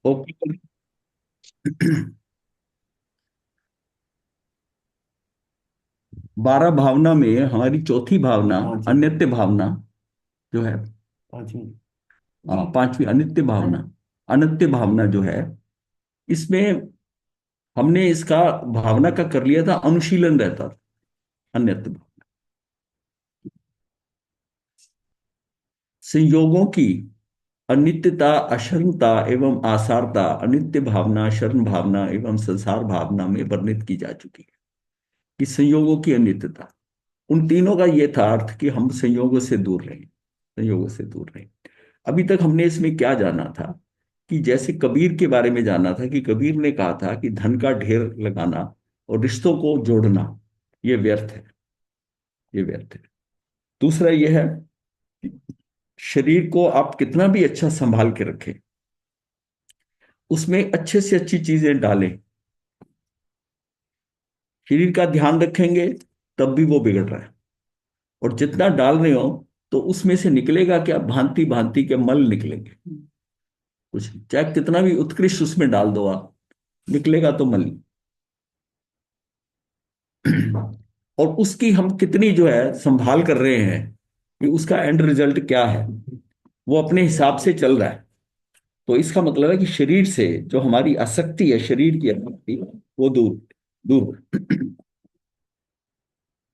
Okay. 12 भावना में हमारी चौथी भावना हाँ जी। अनित्य भावना जो है, पांचवी। पांचवी अनित्य भावना, अनित्य भावना जो है, इसमें हमने इसका भावना का कर लिया था, अनुशीलन रहता था। अनित्य संयोगों की अनित्यता, अशरणता एवं आसारता अनित्य भावना, शरण भावना एवं संसार भावना में वर्णित की जा चुकी है। कि संयोगों की अनित्यता, उन तीनों का ये था अर्थ कि हम संयोगों से दूर रहें, संयोगों से दूर रहें। अभी तक हमने इसमें क्या जाना था? कि जैसे कबीर के बारे में जाना था कि कबीर ने कहा था कि धन का ढेर लगाना और रिश्तों को जोड़ना ये व्यर्थ है, ये व्यर्थ है। दूसरा ये है कि शरीर को आप कितना भी अच्छा संभाल के रखें, उसमें अच्छे से अच्छी चीजें डालें, शरीर का ध्यान रखेंगे तब भी वो बिगड़ रहा है। और जितना डाल रहे हो तो उसमें से निकलेगा क्या? भांति भांति के मल निकलेंगे। कुछ चाहे कितना भी उत्कृष्ट उसमें डाल दो आप, निकलेगा तो मल। और उसकी हम कितनी जो है संभाल कर रहे हैं, कि उसका एंड रिजल्ट क्या है, वो अपने हिसाब से चल रहा है। तो इसका मतलब है कि शरीर से जो हमारी आसक्ति है, शरीर की आसक्ति, वो दूर दूर।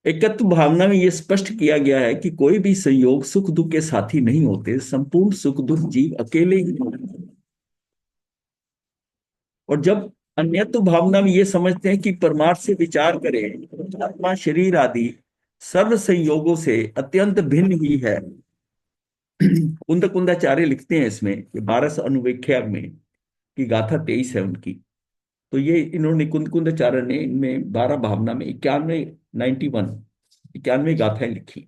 एकत्व भावना में यह स्पष्ट किया गया है कि कोई भी संयोग सुख दुख के साथी नहीं होते, संपूर्ण सुख दुख जीव अकेले ही होते हैं। और जब अन्यत्व भावना में ये समझते हैं कि परमार्थ से विचार करें, आत्मा शरीर आदि सर्व संयोगों से अत्यंत भिन्न ही है। कुंद कुंदाचार्य लिखते हैं इसमें कि 12 अनुव्याख्या में, की गाथा 23 है उनकी। तो ये इन्होंने कुंद कुंदाचार्य ने इनमें 12 भावना में 91, 91, 91 गाथाएं लिखी।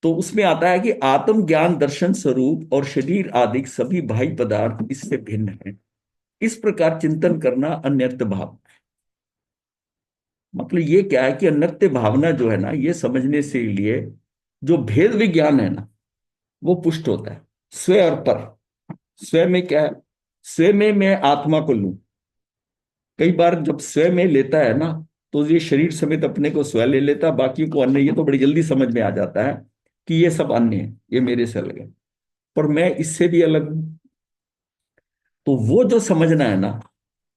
तो उसमें आता है कि आत्म ज्ञान दर्शन स्वरूप और शरीर आदि सभी बाह्य पदार्थ इससे भिन्न है। इस प्रकार चिंतन करना अन्यर्थ भाव। मतलब ये क्या है कि अन्यत्य भावना जो है ना, ये समझने से लिए जो भेद विज्ञान है ना, वो पुष्ट होता है। स्व और पर, स्व में क्या है? स्व में मैं आत्मा को लूं। कई बार जब स्व में लेता है ना, तो ये शरीर समेत अपने को स्व ले लेता है, बाकी को अन्य। ये तो बड़ी जल्दी समझ में आ जाता है कि ये सब अन्य है, ये मेरे से अलग है, पर मैं इससे भी अलग हूं। तो वो जो समझना है ना,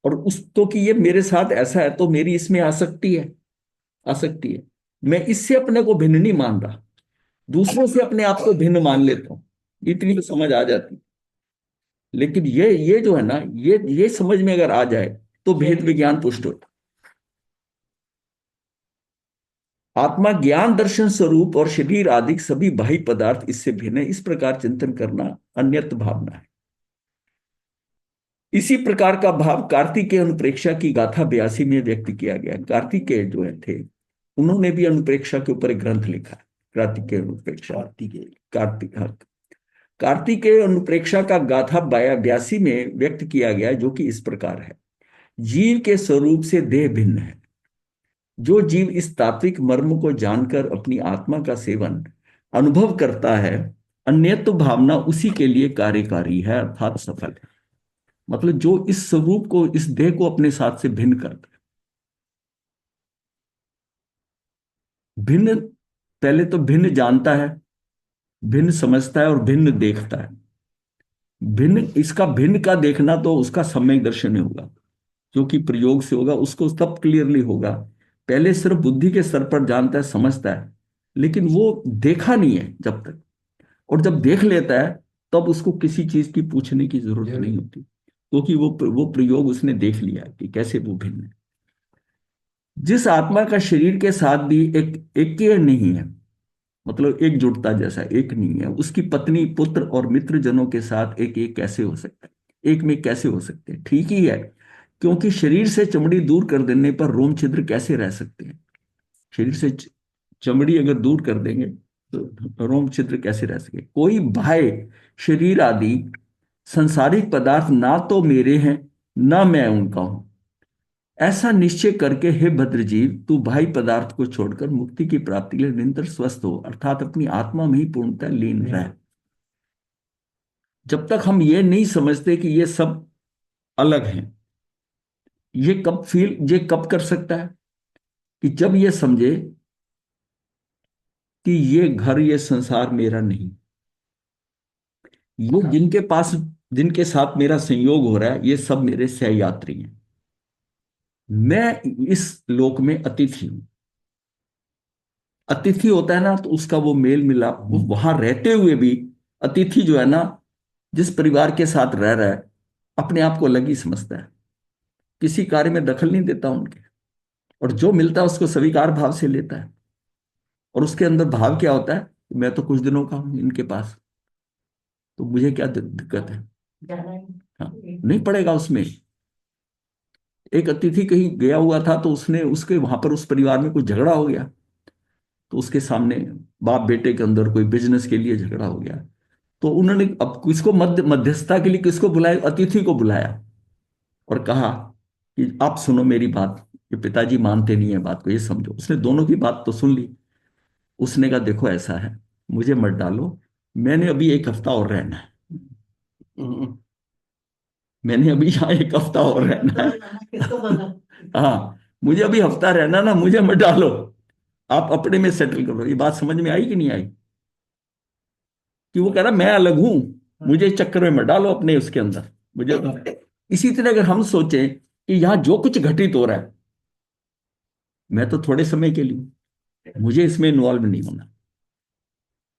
और उस तो कि ये मेरे साथ ऐसा है तो मेरी इसमें आसक्ति है, आसक्ति है। मैं इससे अपने को भिन्न नहीं मान रहा, दूसरों से अपने आप को भिन्न मान लेता हूं। इतनी तो समझ आ जाती। लेकिन ये जो है ना, ये समझ में अगर आ जाए तो भेद विज्ञान पुष्ट होता। आत्मा ज्ञान दर्शन स्वरूप और शरीर आदि सभी बाह्य पदार्थ इससे भिन्न है। इस प्रकार चिंतन करना अन्यत भावना है। इसी प्रकार का भाव कार्तिकेय अनुप्रेक्षा की गाथा 82 में व्यक्त किया गया है। कार्तिकेय जो है थे, उन्होंने भी अनुप्रेक्षा के ऊपर एक ग्रंथ लिखा है, कार्तिकेय अनुप्रेक्षा। कार्तिकेय, कार्तिक, हाँ। कार्तिकेय अनुप्रेक्षा का गाथा 82 में व्यक्त किया गया है, जो कि इस प्रकार है। जीव के स्वरूप से देह भिन्न है। जो जीव इस तात्विक मर्म को जानकर अपनी आत्मा का सेवन अनुभव करता है, अन्यत्व भावना उसी के लिए कार्यकारी है, अर्थात सफल है। मतलब जो इस स्वरूप को, इस देह को अपने साथ से भिन्न करता है, भिन्न, पहले तो भिन्न जानता है, भिन्न समझता है और भिन्न देखता है। भिन्न, इसका भिन्न का देखना तो उसका सम्यक दर्शन में होगा, जो कि प्रयोग से होगा, उसको तब क्लियरली होगा। पहले सिर्फ बुद्धि के स्तर पर जानता है, समझता है, लेकिन वो देखा नहीं है जब तक। और जब देख लेता है, तब उसको किसी चीज की पूछने की जरूरत नहीं होती, क्योंकि वो प्रयोग उसने देख लिया है कि कैसे वो भिन्न है। जिस आत्मा का शरीर के साथ भी एक नहीं है, मतलब एकजुटता जैसा एक नहीं है, उसकी पत्नी पुत्र और मित्र जनों के साथ एक एक कैसे हो सकता है? एक में कैसे हो सकते हैं? ठीक ही है, क्योंकि शरीर से चमड़ी दूर कर देने पर रोम छिद्र कैसे रह सकते हैं? शरीर से चमड़ी अगर दूर कर देंगे तो रोम छिद्र कैसे रह सके? कोई बाह्य शरीर आदि संसारिक पदार्थ ना तो मेरे हैं, ना मैं उनका हूं। ऐसा निश्चय करके हे भद्रजीव, तू बाह्य पदार्थ को छोड़कर मुक्ति की प्राप्ति के लिए निरंतर स्वस्थ हो, अर्थात अपनी आत्मा में ही पूर्णतः लीन रह। जब तक हम ये नहीं समझते कि ये सब अलग हैं, ये कब कर सकता है? कि जब ये समझे कि ये घर, ये संसार मेरा नहीं। ये जिनके साथ मेरा संयोग हो रहा है, ये सब मेरे सहयात्री हैं। मैं इस लोक में अतिथि हूं। अतिथि होता है ना, तो उसका वो मेल मिलाप, वो वहां रहते हुए भी अतिथि जो है ना, जिस परिवार के साथ रह रहा है, अपने आप को अलग ही समझता है, किसी कार्य में दखल नहीं देता उनके, और जो मिलता है उसको स्वीकार भाव से लेता है। और उसके अंदर भाव क्या होता है? मैं तो कुछ दिनों का हूं इनके पास, तो मुझे क्या दिक्कत है? हाँ, नहीं पड़ेगा उसमें। एक अतिथि कहीं गया हुआ था, तो उसने उसके वहां पर उस परिवार में कुछ झगड़ा हो गया, तो उसके सामने बाप बेटे के अंदर कोई बिजनेस के लिए झगड़ा हो गया। तो उन्होंने अब किसको मध्यस्थता के लिए किसको बुलाया? अतिथि को बुलाया, और कहा कि आप सुनो मेरी बात, ये पिताजी मानते नहीं है बात को, ये समझो। उसने दोनों की बात तो सुन ली। उसने कहा देखो ऐसा है, मुझे मत डालो, मैंने अभी एक हफ्ता और रहना है। मैंने अभी यहाँ एक हफ्ता और रहना है। हाँ, मुझे अभी हफ्ता रहना ना, मुझे मत डालो, आप अपने में सेटल करो। ये बात समझ में आई कि नहीं आई? कि वो कह रहा मैं अलग हूं, मुझे इस चक्कर में मत डालो अपने उसके अंदर, मुझे तो। इसी तरह अगर हम सोचें कि यहां जो कुछ घटित हो रहा है, मैं तो थोड़े समय के लिए हूं, मुझे इसमें इन्वॉल्व नहीं होना,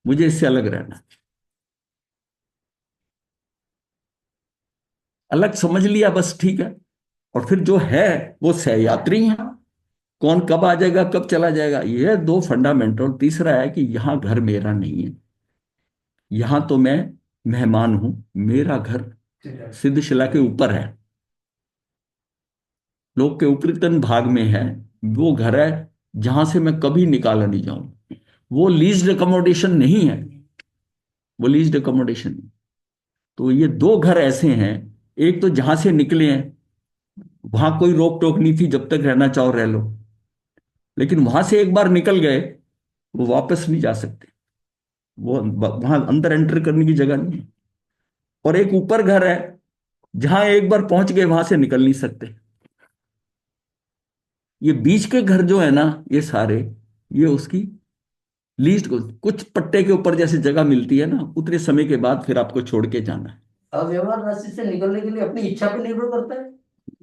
मुझे इससे अलग रहना। अलग समझ लिया बस, ठीक है। और फिर जो है वो सहयात्री है। कौन कब आ जाएगा, कब चला जाएगा, ये दो फंडामेंटल। तीसरा है कि यहां घर मेरा नहीं है, यहां तो मैं मेहमान हूं। मेरा घर सिद्धशिला के ऊपर है, लोक के ऊपरीतन भाग में है। वो घर है जहां से मैं कभी निकाला नहीं जाऊं। वो लीज्ड अकोमोडेशन नहीं है, वो लीज्ड अकोमोडेशन। तो ये दो घर ऐसे हैं, एक तो जहां से निकले हैं, वहां कोई रोक टोक नहीं थी, जब तक रहना चाहो रह लो। लेकिन वहां से एक बार निकल गए, वो वापस नहीं जा सकते। वो वहां अंदर एंटर करने की जगह नहीं है। और एक ऊपर घर है, जहां एक बार पहुंच गए वहां से निकल नहीं सकते। ये बीच के घर जो है ना, ये सारे, ये उसकी लीस्ट को, कुछ पट्टे के ऊपर जैसे जगह मिलती है ना, उतने समय के बाद फिर आपको छोड़ के जाना है। अव्यवहार राशि से निकलने के लिए अपनी इच्छा पर निर्भर करता है।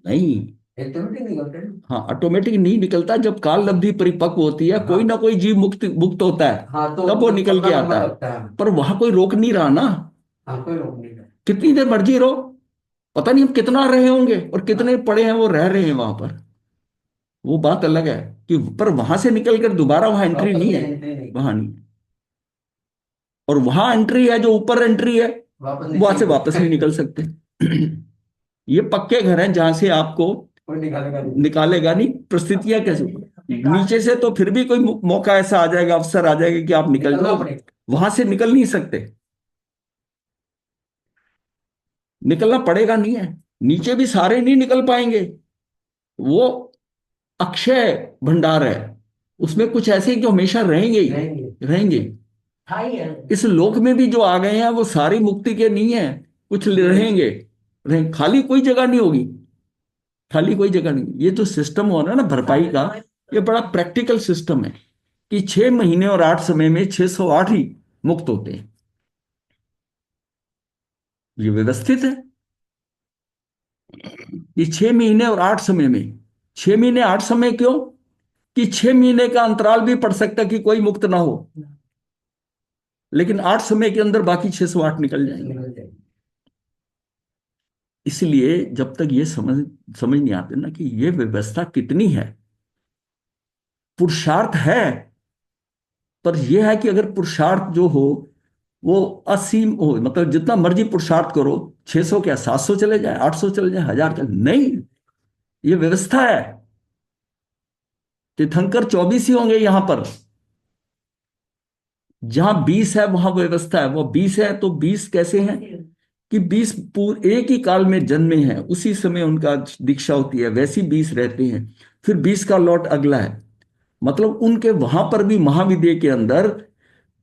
नहीं, ऑटोमेटिक निकलते हैं। हाँ, ऑटोमेटिक नहीं निकलता। जब काल अवधि परिपक्व होती है, कोई हाँ। ना कोई जीव मुक्त मुक्त होता है, हाँ, तो तब वो निकल पता के लंबा आता है। लगता है। पर वहां कोई रोक नहीं रहा ना। हाँ, कोई रोक नहीं है। कितनी देर मर्जी रहो, पता नहीं हम कितना रहे होंगे और कितने हाँ। पड़े हैं वो रह रहे हैं वहां पर। वो बात अलग है कि पर वहां से निकल कर दोबारा वहां एंट्री वापस नहीं नहीं है, एंट्री नहीं। वहां नहीं। और वहां एंट्री है जो ऊपर एंट्री है, वापस वहां नीचे से को। वापस नहीं निकल सकते। ये पक्के घर हैं जहां से आपको कोई निकालेगा नहीं। निकालेगा नहीं। परिस्थितियां कैसे, नीचे से तो फिर भी कोई मौका ऐसा आ जाएगा, अवसर आ जाएगा कि आप निकल निकलना जाओ, पड़ेगा। वहां से निकल नहीं सकते। निकलना पड़ेगा नहीं है, नीचे भी सारे नहीं निकल पाएंगे। वो अक्षय भंडार है, उसमें कुछ ऐसे ही जो हमेशा रहेंगे ही रहेंगे। रहेंगे। था ही है। इस लोक में भी जो आ गए हैं वो सारी मुक्ति के नहीं है, कुछ रहेंगे। खाली कोई जगह नहीं होगी, खाली कोई जगह नहीं। ये जो सिस्टम हो रहा है ना भरपाई का, ये बड़ा प्रैक्टिकल सिस्टम है कि 6 महीने और 8 समय में 608 ही मुक्त होते हैं। ये व्यवस्थित है कि 6 महीने और 8 समय में। 6 महीने 8 समय क्यों? कि 6 महीने का अंतराल भी पड़ सकता है कि कोई मुक्त ना हो, लेकिन 8 समय के अंदर बाकी 608 निकल जाएंगे। निकल जाएगी। इसलिए जब तक ये समझ समझ नहीं आते ना कि ये व्यवस्था कितनी है, पुरुषार्थ है। पर यह है कि अगर पुरुषार्थ जो हो वो असीम हो, मतलब जितना मर्जी पुरुषार्थ करो, 600 क्या 700 चले जाए, 800 चले जाए, 1000 चले, नहीं। ये व्यवस्था है। तीर्थंकर 24 ही होंगे यहां पर। जहां 20 है वहां व्यवस्था है। वो 20 है तो 20 कैसे हैं? कि 20 एक ही काल में जन्मे हैं, उसी समय उनका दीक्षा होती है, वैसी 20 रहते हैं। फिर 20 का लॉट अगला है। मतलब उनके वहां पर भी महाविद्य के अंदर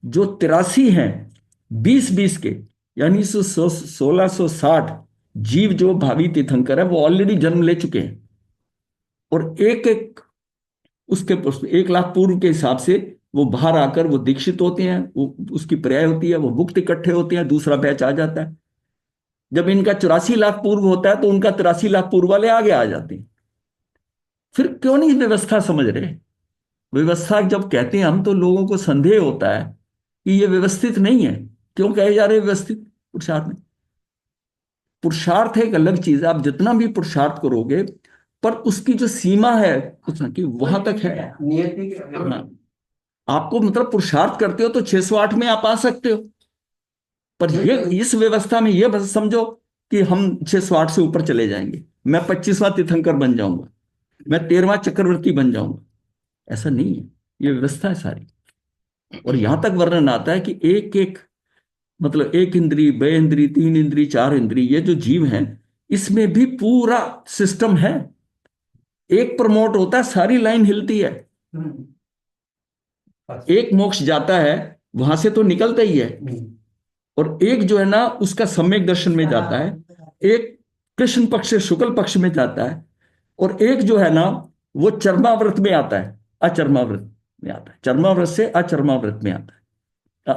जो 83 हैं, 20 20 के, यानी 1660 जीव जो भावी तीर्थंकर है वो ऑलरेडी जन्म ले चुके हैं, और एक एक उसके 1 लाख पूर्व के हिसाब से वो बाहर आकर वो दीक्षित होते हैं, वो उसकी पर्याय होती है, वो मुक्त इकट्ठे होते हैं, दूसरा बैच आ जाता है। जब इनका 84 लाख पूर्व होता है तो उनका 83 लाख पूर्व वाले आगे आ जाते हैं। फिर क्यों नहीं व्यवस्था समझ रहे? व्यवस्था जब कहते हैं हम तो लोगों को संदेह होता है कि ये व्यवस्थित नहीं है। क्यों कहे जा रहे व्यवस्थित? पुरुषार्थ नहीं। पुरुषार्थ एक अलग चीज है, आप जितना भी पुरुषार्थ करोगे पर उसकी जो सीमा है कि वहां तक है। नियति के हाँ, आपको मतलब पुरुषार्थ करते हो तो 608 में आप आ सकते हो, पर ये इस व्यवस्था में ये बस समझो कि हम 608 से ऊपर चले जाएंगे, मैं 25वां तीर्थंकर बन जाऊंगा, मैं 13वां चक्रवर्ती बन जाऊंगा। ऐसा नहीं है, ये व्यवस्था है सारी। और यहां तक वर्णन आता है कि एक एक मतलब एक इंद्री, बे इंद्री, 3 इंद्री, 4 इंद्री, ये जो जीव हैं इसमें भी पूरा सिस्टम है। एक प्रमोट होता है सारी लाइन हिलती है। एक मोक्ष जाता है वहां से तो निकलता ही है, और एक जो है ना उसका सम्यक दर्शन में जाता है, एक कृष्ण पक्ष से शुक्ल पक्ष में जाता है, और एक जो है ना वो चर्माव्रत में आता है, अचर्माव्रत में आता है, चर्माव्रत से अचर्माव्रत में आता है,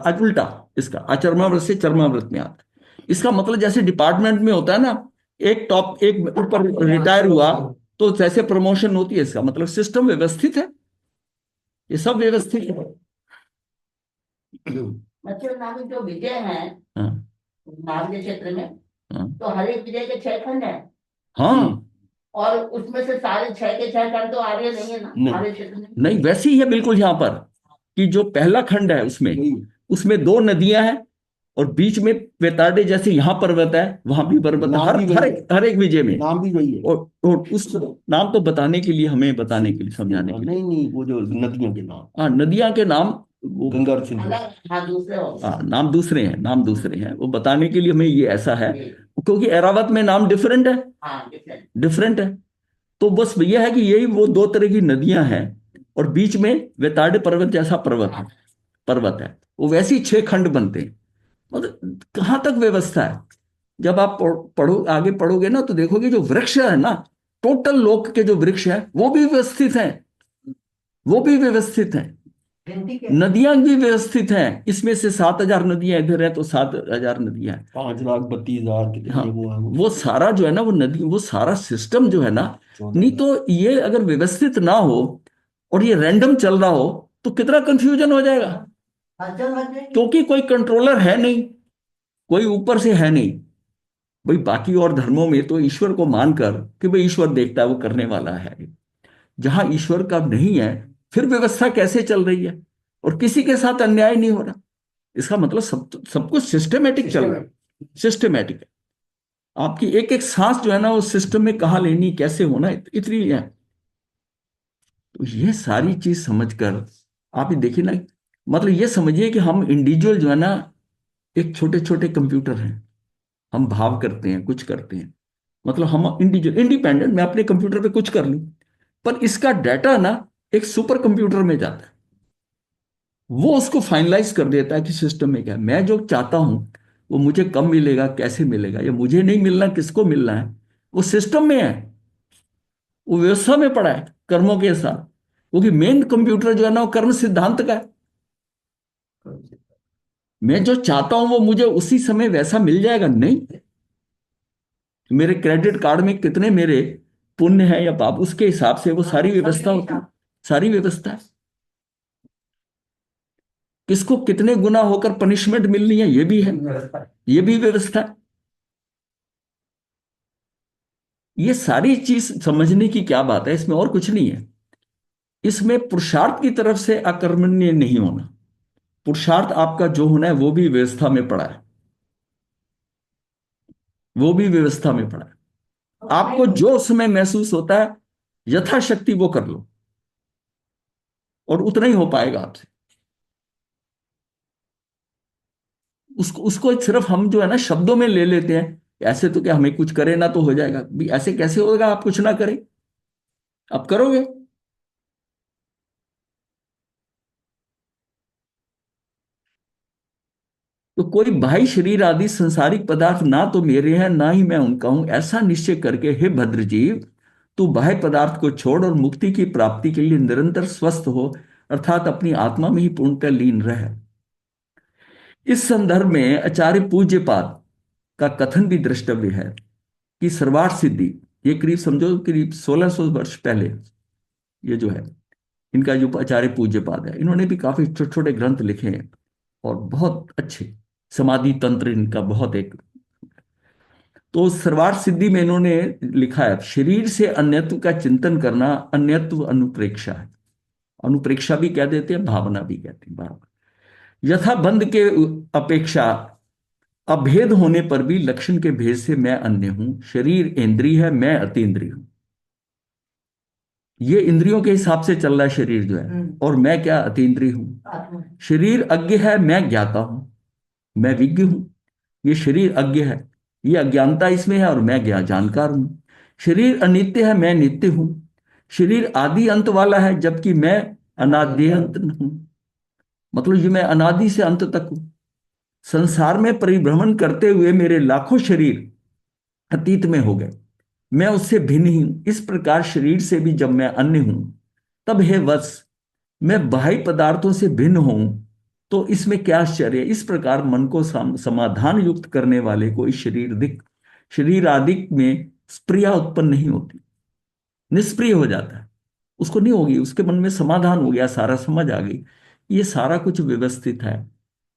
आज उल्टा इसका, अचर्माव्रत से चर्माव्रत में आता है। इसका मतलब जैसे डिपार्टमेंट में होता है ना, एक टॉप एक ऊपर रिटायर हुआ तो जैसे प्रमोशन होती है, इसका मतलब सिस्टम व्यवस्थित है, ये सब व्यवस्थित है। मतलब नामी जो विजय है हाँ नाम के क्षेत्र में, हाँ तो हर एक विजय के 6 खंड है। हाँ। और उसमें से सारे 6 के 6 खंड तो आर्य नहीं है ना नहीं हमारे क्षेत्र में। नहीं, वैसे ही है बिल्कुल यहाँ पर, कि जो पहला खंड है उसमें उसमें 2 नदियां हैं, और बीच में वेताडे, जैसे यहाँ पर्वत है वहां भी पर्वत है, नाम हर भी हर वही एक है, हर एक विजय में। नाम भी वही है। और उस नाम तो बताने के लिए, हमें बताने के लिए, समझाने के लिए। नहीं नहीं, वो जो नदियों के नाम, हाँ, नदियां के नाम वो, गंगा और सिंधु। अलग हाँ दूसरे हो गए। हाँ नाम दूसरे हैं, नाम दूसरे हैं, वो बताने के लिए हमें ये ऐसा है, जी। क्योंकि एरावत में नाम डिफरेंट है, हाँ डिफरेंट। डिफरेंट है। तो बस यह है कि यही वो 2 तरह की नदियां हैं, और बीच में वेताड़ पर्वत जैसा पर्वत है, वो वैसे ही 6 खंड बनते हैं। मतलब कहाँ तक व्यवस्था है? जब आप पढ़ो आगे पढ़ोगे ना तो देखोगे जो वृक्ष है ना, टोटल लोक के जो वृक्ष है वो भी व्यवस्थित हैं, वो भी व्यवस्थित हैं। गिनती के नदियां भी व्यवस्थित हैं, इसमें से 7,000 नदियां इधर है तो 7,000 नदियां हैं। 5,32,000 हाँ, कितने वो है वो सारा जो है ना वो नदी, वो सारा सिस्टम जो है ना, नहीं 14,000। तो ये अगर व्यवस्थित ना हो और ये रैंडम चल रहा हो तो कितना कंफ्यूजन हो जाएगा, हलचल मच जाएगी। क्योंकि कोई कंट्रोलर है नहीं, कोई ऊपर से है नहीं। भाई बाकी और धर्मों में तो ईश्वर को मानकर कि भाई ईश्वर देखता है, वो करने वाला है, जहां ईश्वर का नहीं है फिर व्यवस्था कैसे चल रही है, और किसी के साथ अन्याय नहीं हो रहा। इसका मतलब सब कुछ सिस्टमेटिक चल रहा है, सिस्टमेटिक है। आपकी एक एक सांस जो है ना वो सिस्टम में कहाँ लेनी, कैसे होना, इतनी है। तो ये सारी चीज समझकर आप ये देखिए ना, मतलब ये समझिए कि हम इंडिविजुअल जो है ना एक छोटे छोटे कंप्यूटर हैं, हम भाव करते हैं, कुछ करते हैं, मतलब हम इंडिविजुअल इंडिपेंडेंट, मैं अपने कंप्यूटर पे कुछ कर लूं, पर इसका डाटा ना एक सुपर कंप्यूटर में जाता है, वो उसको फाइनलाइज कर देता है कि सिस्टम में क्या है, मैं जो चाहता हूं वो मुझे कब मिलेगा, कैसे मिलेगा, या मुझे नहीं मिलना, किसको मिलना है, वो सिस्टम में है, वो व्यवस्था में पड़ा है कर्मों के साथ। क्योंकि मेन कंप्यूटर जो है ना वो कर्म सिद्धांत का है, मैं जो चाहता हूं वो मुझे उसी समय वैसा मिल जाएगा नहीं। मेरे क्रेडिट कार्ड में कितने मेरे पुण्य है या पाप, उसके हिसाब से वो सारी व्यवस्था होती है, सारी व्यवस्था है। किसको कितने गुना होकर पनिशमेंट मिलनी है ये भी है, ये भी व्यवस्था है। ये सारी चीज समझने की क्या बात है, इसमें और कुछ नहीं है। इसमें पुरुषार्थ की तरफ से अकर्मण्य नहीं होना, पुरुषार्थ आपका जो होना है वो भी व्यवस्था में पड़ा है, वो भी व्यवस्था में पड़ा है। आपको जो समय महसूस होता है यथाशक्ति वो कर लो, और उतना ही हो पाएगा आपसे। उसको सिर्फ हम जो है ना शब्दों में ले लेते हैं, ऐसे तो क्या हमें कुछ करे ना तो हो जाएगा, भी ऐसे कैसे होगा, आप कुछ ना करें, आप करोगे। तो कोई बाह्य शरीर आदि संसारिक पदार्थ ना तो मेरे हैं ना ही मैं उनका हूं, ऐसा निश्चय करके हे भद्र जीव, तू बाह्य पदार्थ को छोड़ और मुक्ति की प्राप्ति के लिए निरंतर स्वस्थ हो, अर्थात अपनी आत्मा में ही पूर्णतः लीन रह। इस संदर्भ में आचार्य पूज्यपाद का कथन भी द्रष्टव्य है कि सर्वार्थ सिद्धि, ये करीब समझो करीब 1600 वर्ष पहले, ये जो है इनका जो आचार्य पूज्यपाद है, इन्होंने भी काफी छोटे छोटे ग्रंथ लिखे हैं और बहुत अच्छे, समाधि तंत्र इनका बहुत एक। तो सर्वार्थ सिद्धि में इन्होंने लिखा है, शरीर से अन्यत्व का चिंतन करना अन्यत्व अनुप्रेक्षा है। अनुप्रेक्षा भी कह देते हैं, भावना भी कहते हैं बार। यथा बंध के अपेक्षा अभेद होने पर भी लक्षण के भेद से मैं अन्य हूं, शरीर इंद्रिय है, मैं अतीन्द्रिय हूं। ये इंद्रियों के हिसाब से चल रहा है शरीर जो है, और मैं क्या अतीन्द्रिय हूं। आत्मा। शरीर अज्ञ है, मैं ज्ञाता हूं, मैं विज्ञ हूं। ये शरीर अज्ञ है, ये अज्ञानता इसमें है, और मैं ज्ञान जानकार हूं। शरीर अनित्य है, मैं नित्य हूं। शरीर आदि अंत वाला है, जबकि मैं अनाद्य अंत हूं। मतलब ये मैं अनादि से अंत तक हूं। संसार में परिभ्रमण करते हुए मेरे लाखों शरीर अतीत में हो गए, मैं उससे भिन्न ही हूं। इस प्रकार शरीर से भी जब मैं अन्य हूं, तब हे वत्स, मैं बाह्य पदार्थों से भिन्न हूं, तो इसमें क्या आश्चर्य है। इस प्रकार मन को समाधान युक्त करने वाले को इस शरीर आदि में स्प्रिया उत्पन्न नहीं होती, निष्प्रिय हो जाता है, उसको नहीं होगी, उसके मन में समाधान हो गया, सारा समझ आ गई, ये सारा कुछ व्यवस्थित है,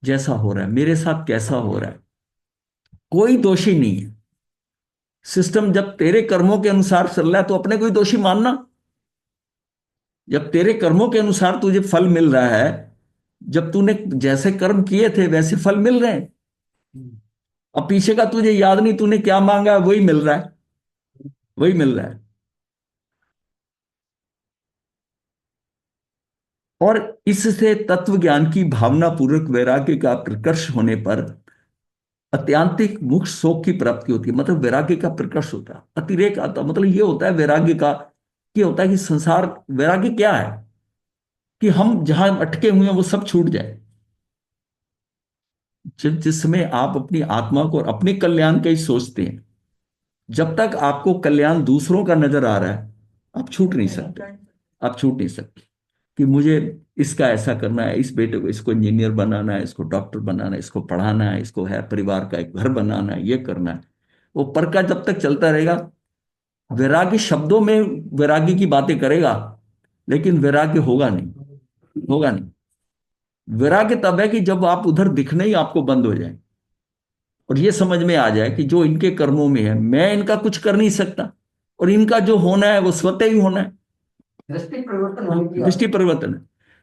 जैसा हो रहा है मेरे साथ कैसा हो रहा है, कोई दोषी नहीं है। सिस्टम जब तेरे कर्मों के अनुसार चल रहा है तो अपने को ही दोषी मानना। जब तेरे कर्मों के अनुसार तुझे फल मिल रहा है, जब तूने जैसे कर्म किए थे वैसे फल मिल रहे हैं। अब पीछे का तुझे याद नहीं, तूने क्या मांगा वही मिल रहा है, वही मिल रहा है। और इससे तत्व ज्ञान की भावना पूर्वक वैराग्य का प्रकर्ष होने पर अत्यांतिक मोक्ष शोक की प्राप्ति होती है। मतलब वैराग्य का प्रकर्ष होता है, अतिरेक आता, मतलब ये होता है वैराग्य का, ये होता है कि संसार, वैराग्य क्या है कि हम जहां अटके हुए हैं वो सब छूट जाए। जिस समय आप अपनी आत्मा को और अपने कल्याण का ही सोचते हैं, जब तक आपको कल्याण दूसरों का नजर आ रहा है, आप छूट नहीं सकते। आप छूट नहीं सकते कि मुझे इसका ऐसा करना है, इस बेटे को, इसको इंजीनियर बनाना है, इसको डॉक्टर बनाना है, इसको पढ़ाना है, इसको है परिवार का एक घर बनाना है, ये करना है। वो पर का जब तक चलता रहेगा, वैराग्य शब्दों में वैराग्य की बातें करेगा, लेकिन वैराग्य होगा नहीं, होगा नहीं। वैराग्य तब है कि जब आप उधर दिखने ही आपको बंद हो जाए और ये समझ में आ जाए कि जो इनके कर्मों में है, मैं इनका कुछ कर नहीं सकता, और इनका जो होना है वो स्वतः ही होना है। दृष्टि परिवर्तन होने की दृष्टि परिवर्तन है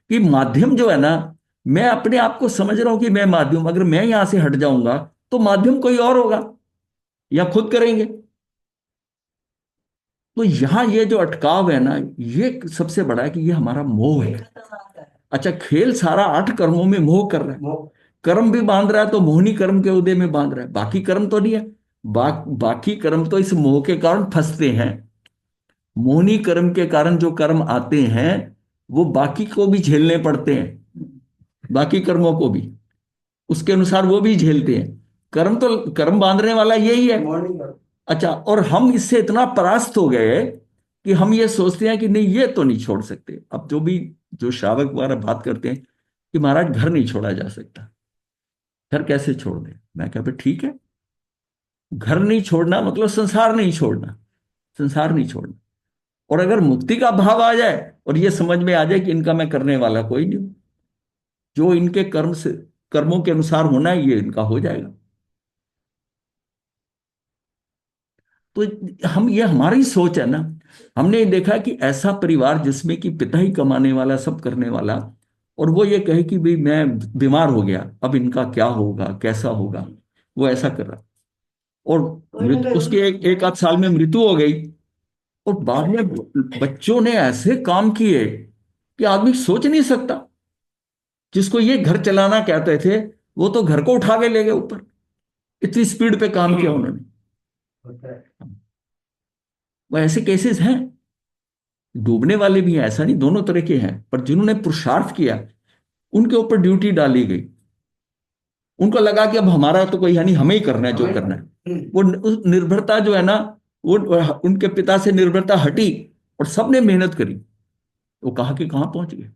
कि माध्यम जो है ना, मैं अपने आप को समझ रहा हूं कि मैं माध्यम, अगर मैं यहां से हट जाऊंगा तो माध्यम कोई और होगा या खुद करेंगे। तो यहां ये जो अटकाव है ना, ये सबसे बड़ा है कि ये हमारा मोह है। अच्छा, खेल सारा 8 कर्मों में मोह कर रहा है। वो कर्म भी बांध रहा है तो मोहनी कर्म के उदय में बांध रहा है, बाकी कर्म तो नहीं है। बाकी कर्म तो इस मोह के कारण फंसते हैं। मोहनी कर्म के कारण जो कर्म आते हैं वो बाकी को भी झेलने पड़ते हैं, बाकी कर्मों को भी उसके अनुसार वो भी झेलते हैं। कर्म तो कर्म बांधने वाला यही है। मॉर्निंग का अच्छा, और हम इससे इतना परास्त हो गए कि हम ये सोचते हैं कि नहीं, ये तो नहीं छोड़ सकते। अब जो श्रावक वगैरह बात करते हैं कि महाराज घर नहीं छोड़ा जा सकता, घर कैसे छोड़ दे, मैं कहा भाई ठीक है, घर नहीं छोड़ना मतलब संसार नहीं छोड़ना, संसार नहीं छोड़ना। और अगर मुक्ति का भाव आ जाए और ये समझ में आ जाए कि इनका मैं करने वाला कोई नहीं हूं, जो इनके कर्मों के अनुसार होना है ये इनका हो जाएगा। तो ये हमारी सोच है ना। हमने देखा कि ऐसा परिवार जिसमें कि पिता ही कमाने वाला, सब करने वाला, और वो ये कहे कि भाई मैं बीमार हो गया, अब इनका क्या होगा, कैसा होगा, वो ऐसा कर रहा। और उसके एक आध साल में मृत्यु हो गई, और बाद में बच्चों ने ऐसे काम किए कि आदमी सोच नहीं सकता। जिसको ये घर चलाना कहते थे, वो तो घर को उठा के ले गए ऊपर, इतनी स्पीड पे काम किया उन्होंने। होता है। वो ऐसे केसेस हैं, डूबने वाले भी हैं, ऐसा नहीं, दोनों तरह के हैं, पर जिन्होंने पुरुषार्थ किया उनके ऊपर ड्यूटी डाली गई। उनको लगा कि अब हमारा तो कोई है नहीं, हमें ही करना है जो करना है। वो उस निर्भरता जो है ना, वो उनके पिता से निर्भरता हटी और सबने मेहनत करी। वो कहा कि कहां पहुंच गए।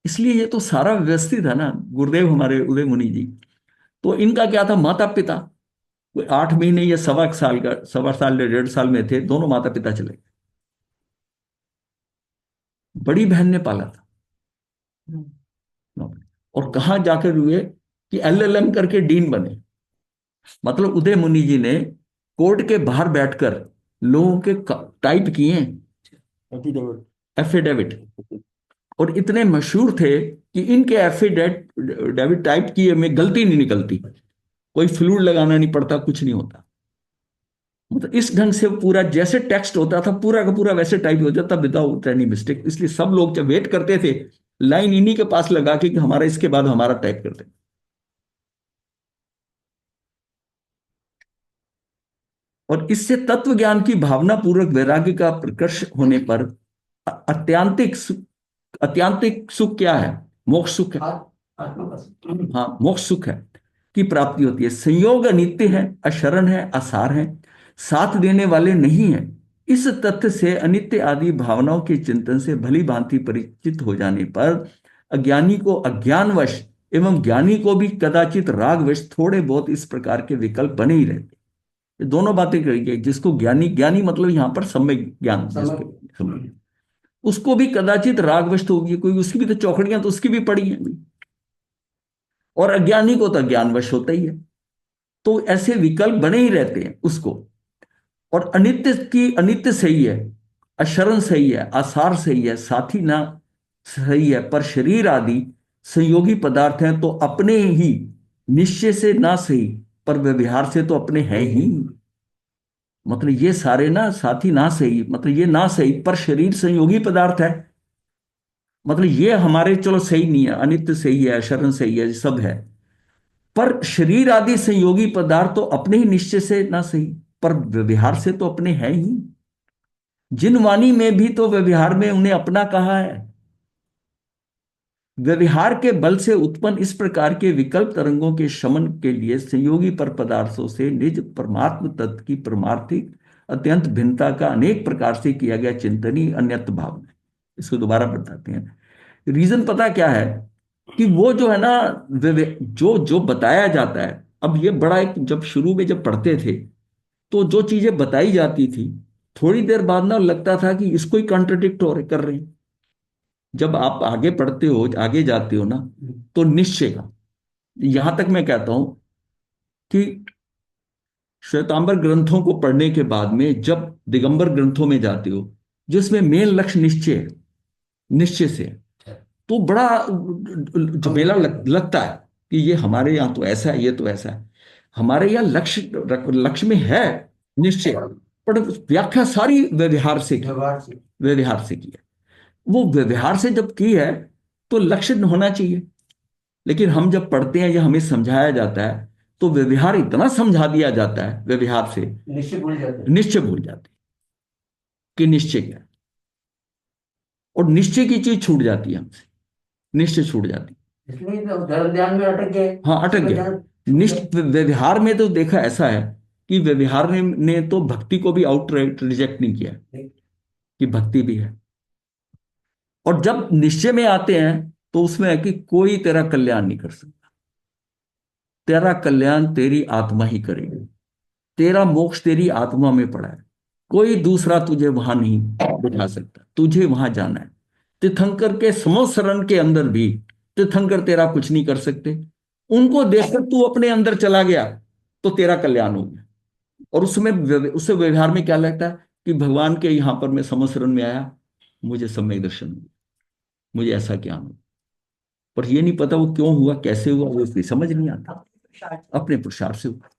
इसलिए ये तो सारा व्यवस्थित है ना। गुरुदेव हमारे उदय मुनि जी, तो इनका क्या था, माता पिता कोई 8 महीने या सवा साल का, सवा साल या 1.5 साल में थे, दोनों माता पिता चले गए। बड़ी बहन ने पाला था। और कहाँ जाकर हुए कि एलएलएम करके डीन बने। मतलब उदय मुनि जी ने कोर्ट के बाहर बैठकर लोगों के टाइप किए एफिडेविट। एफिडेविट, और इतने मशहूर थे कि इनके एफिडेविट टाइप किए में गलती नहीं निकलती, कोई फ्लूड लगाना नहीं पड़ता, कुछ नहीं होता। मतलब इस ढंग से पूरा जैसे टेक्स्ट होता था पूरा का पूरा वैसे टाइप हो जाता, विदाउट एनी मिस्टेक। इसलिए सब लोग जब वेट करते थे लाइन इन्हीं के पास लगा के कि हमारा इसके बाद हमारा टाइप करते। और इससे तत्व ज्ञान की भावना पूर्वक वैराग्य का प्रकर्ष होने पर अत्यांतिक अत्यांतिक सुख क्या है, मोक्ष सुख है। आत्मा का सुख। हाँ, मोक्ष सुख है की प्राप्ति होती है। संयोग अनित्य है, अशरण है, असार है, साथ देने वाले नहीं है। इस तथ्य से अनित्य आदि भावनाओं के चिंतन से भली भांति परिचित हो जाने पर अज्ञानी को अज्ञानवश एवं ज्ञानी को भी कदाचित रागवश थोड़े बहुत इस प्रकार के विकल्प बने ही रहते। ये दोनों बातें कही गई। जिसको ज्ञानी, ज्ञानी मतलब यहां पर सम्यक ज्ञान, जिसको सम्यक, उसको भी कदाचित रागवश तो होगी, कोई उसकी भी तो चौकड़ियां तो उसकी भी पड़ी हैं। और अज्ञानी को तो ज्ञानवश होता ही है। तो ऐसे विकल्प बने ही रहते हैं उसको। और अनित्य की अनित्य सही है, अशरण सही है, आसार सही है, साथी ना सही है, पर शरीर आदि संयोगी पदार्थ हैं तो अपने ही निश्चय से ना सही, पर व्यवहार से तो अपने हैं ही। मतलब ये सारे ना साथी ना सही, मतलब ये ना सही, पर शरीर संयोगी पदार्थ है। मतलब ये हमारे चलो सही नहीं है, अनित्य सही है, अशरण सही है, सब है, पर शरीर आदि संयोगी पदार्थ तो अपने ही निश्चय से ना सही, पर व्यवहार से तो अपने हैं ही। जिन वाणी में भी तो व्यवहार में उन्हें अपना कहा है। व्यवहार के बल से उत्पन्न इस प्रकार के विकल्प तरंगों के शमन के लिए संयोगी पर पदार्थों से निज परमात्म तत्व की परमार्थिक अत्यंत भिन्नता का अनेक प्रकार से किया गया चिंतन ही अन्यत्र भाव है। इसको दोबारा बताते हैं। रीजन पता क्या है कि वो जो है ना, जो जो बताया जाता है, अब ये बड़ा एक, जब शुरू में जब पढ़ते थे तो जो चीजें बताई जाती थी, थोड़ी देर बाद ना लगता था कि इसको ही कॉन्ट्रडिक्ट हो कर रहे हैं। जब आप आगे पढ़ते हो, आगे जाते हो ना, तो निश्चय का, यहां तक मैं कहता हूं कि श्वेतांबर ग्रंथों को पढ़ने के बाद में जब दिगंबर ग्रंथों में जाते हो, जिसमें मेन लक्ष्य निश्चय है, निश्चय से है, तो बड़ा झमेला लगता है कि ये हमारे यहाँ तो ऐसा है, ये तो ऐसा है। हमारे यहाँ लक्ष्य, लक्ष्य में है निश्चय, पर व्याख्या सारी व्यवहार से की, व्यवहार से। व्यवहार से की है। वो व्यवहार से जब की है तो लक्ष्य होना चाहिए। लेकिन हम जब पढ़ते हैं या हमें समझाया जाता है तो व्यवहार इतना समझा दिया जाता है, व्यवहार से निश्चय भूल जाते हैं। निश्चय भूल जाते हैं कि निश्चय क्या है। और निश्चय की चीज छूट जाती है हमसे, निश्चय छूट जाती है। इसलिए तो धर्म ध्यान में अटक गए। हाँ, अटक गया। व्यवहार में तो देखा ऐसा है कि व्यवहार ने तो भक्ति को भी आउटराइट रिजेक्ट नहीं किया कि भक्ति भी है। और जब निश्चय में आते हैं तो उसमें है कि कोई तेरा कल्याण नहीं कर सकता, तेरा कल्याण तेरी आत्मा ही करेगी, तेरा मोक्ष तेरी आत्मा में पड़ा है, कोई दूसरा तुझे वहां नहीं बिठा सकता, तुझे वहां जाना है। तीर्थंकर के समोसरण के अंदर भी तीर्थंकर तेरा कुछ नहीं कर सकते। उनको देखकर तू अपने अंदर चला गया तो तेरा कल्याण हो गया। और उसमें उससे व्यवहार में क्या लगता है कि भगवान के यहां पर मैं समोसरण में आया, मुझे सम्यक दर्शन हुआ, मुझे ऐसा ज्ञान हुआ। पर ये नहीं पता वो क्यों हुआ, कैसे हुआ, वो उसकी समझ नहीं आता, अपने पुरुषार्थ से हुआ।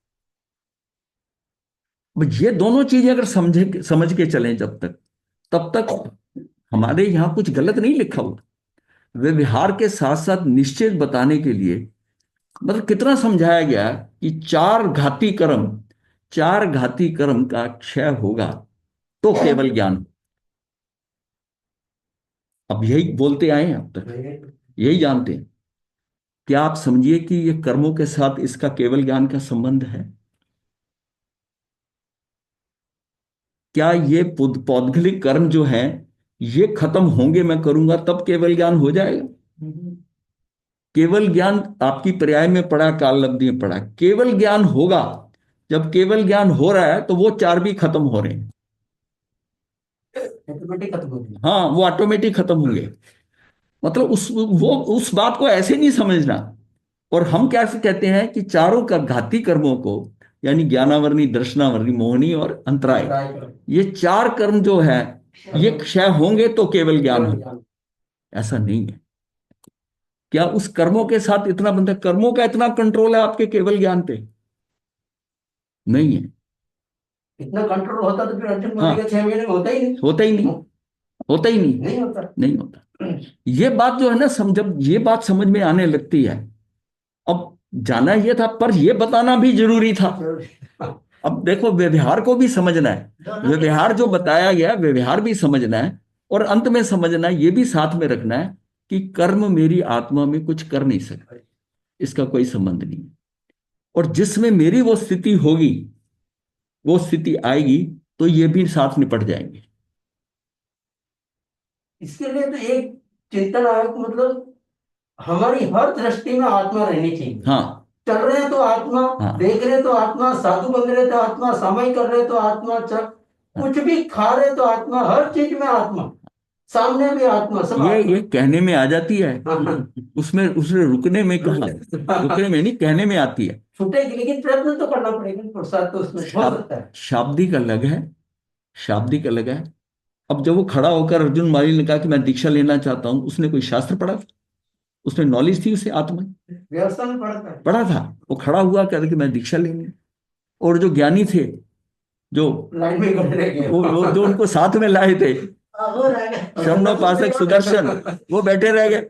अब ये दोनों चीजें अगर समझ के चलें जब तक, तब तक हमारे यहां कुछ गलत नहीं लिखा हुआ। व्यवहार के साथ साथ निश्चय बताने के लिए मतलब कितना समझाया गया कि चार घाती कर्म का क्षय होगा तो केवल ज्ञान। अब यही बोलते आए हैं अब तक। यही जानते हैं। क्या आप समझिए कि ये कर्मों के साथ इसका केवल ज्ञान का संबंध है? क्या ये पौद्गलिक कर्म जो है ये खत्म होंगे, मैं करूंगा तब केवल ज्ञान हो जाएगा? केवल ज्ञान आपकी पर्याय में पढ़ा, काल लब्धि में पढ़ा, केवल ज्ञान होगा जब केवल ज्ञान हो रहा है तो वो चार भी खत्म हो रहे हैं। ऑटोमेटिक खत्म हो गई। हाँ, वो ऑटोमेटिक खत्म होंगे। मतलब उस बात को ऐसे नहीं समझना। और हम क्या से कहते हैं कि चारों का घाती कर्मों को, यानी ज्ञानावरणी, दर्शनावरणी, मोहनी और अंतराय, ट्राई करो। ये चार कर्म जो है ये क्षय होंगे तो केवल ज्ञान केवल हो। ज्ञान। ऐसा नहीं है। क्या उस कर्मों के साथ इतना बंधा, कर्मों का इतना कंट्रोल है आपके केवल ज्ञान पे? नहीं है। इतना कंट्रोल होता तो फिर अर्जुन बोले हाँ, के 6 महीने में होता ही नहीं। होता ही नहीं, होता ही नहीं, नहीं होता। नहीं होता। ये बात जो है ना, जब ये बात समझ में आने लगती है, अब जाना ये था पर ये बताना भी जरूरी था। अब देखो, व्यवहार को भी समझना है, व्यवहार जो बताया गया व्यवहार भी समझना है, और अंत में समझना है, ये भी साथ में रखना है कि कर्म मेरी आत्मा में कुछ कर नहीं सकता, इसका कोई संबंध नहीं है। और जिसमें मेरी वो स्थिति होगी, वो स्थिति आएगी, तो ये भी साथ निपट जाएंगे। इसके लिए तो एक चिंतन आया कि मतलब हमारी हर दृष्टि में आत्मा रहनी चाहिए। हाँ, चल रहे हैं तो आत्मा, हाँ, देख रहे तो आत्मा, साधु बन रहे तो आत्मा, समय कर रहे तो आत्मा, चल हाँ। कुछ भी खा रहे तो आत्मा, हर चीज में आत्मा, सामने भी आत्मा, सब ये आत्मा। कहने में आ जाती है, हाँ। उसमें उसने रुकने में कहा, रुकने में नहीं, कहने में आती है। छूटेगी लेकिन प्रयत्न तो करना पड़ेगा, पुरुषार्थ तो उसमें हो सकता है। शाब्दिक अलग है, शाब्दिक अलग है। अब जब वो खड़ा होकर अर्जुन माली ने कहा कि मैं दीक्षा लेना चाहता हूं, उसने कोई शास्त्र पढ़ा था? उसने नॉलेज थी उसे आत्मा की? व्यवस्था में पड़ता है। पढ़ा था? वो खड़ा हुआ कहता कि मैं दीक्षा लेंगे। और जो ज्ञानी थे, जो लाइन में खड़े रह गए। वो जो उनको साथ में लाए थे, वो रह गए। शरणोपासक सुदर्शन, वो बैठे रह गए,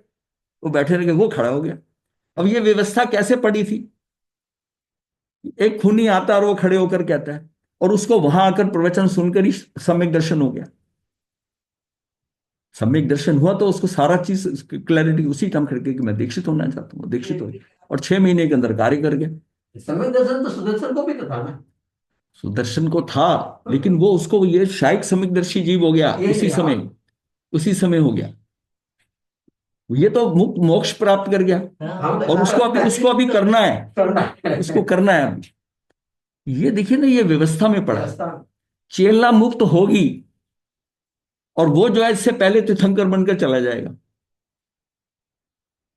वो बैठे रह गए, वो खड़ा हो गया। अब ये व्यवस्था कैसे पड़ी थी? एक खूनी आता और वो खड़े होकर कहता है, और उसको वहां आकर प्रवचन सुनकर ही सम्यक दर्शन हो गया। सम्यक दर्शन हुआ तो उसको सारा चीज क्लैरिटी उसी टाइम करके कि मैं दीक्षित होना चाहता हूँ, दीक्षित हो गया। और 6 महीने के अंदर कार्य कर गया। समय दर्शन तो सुदर्शन को भी तो था ना। सुदर्शन को था, लेकिन वो उसको ये शायक सम्यकदर्शी जीव हो गया ये उसी हाँ। समय, उसी समय हो गया। ये तो मुक्त मोक्ष प्राप्त कर गया, हम और उसको अभी करना है, करना है। उसको करना है अभी। ये देखिए ना, ये व्यवस्था में पड़ा है। व्यवस्था। चेला मुक्त होगी, और वो जो है इससे पहले तीर्थंकर बनकर चला जाएगा,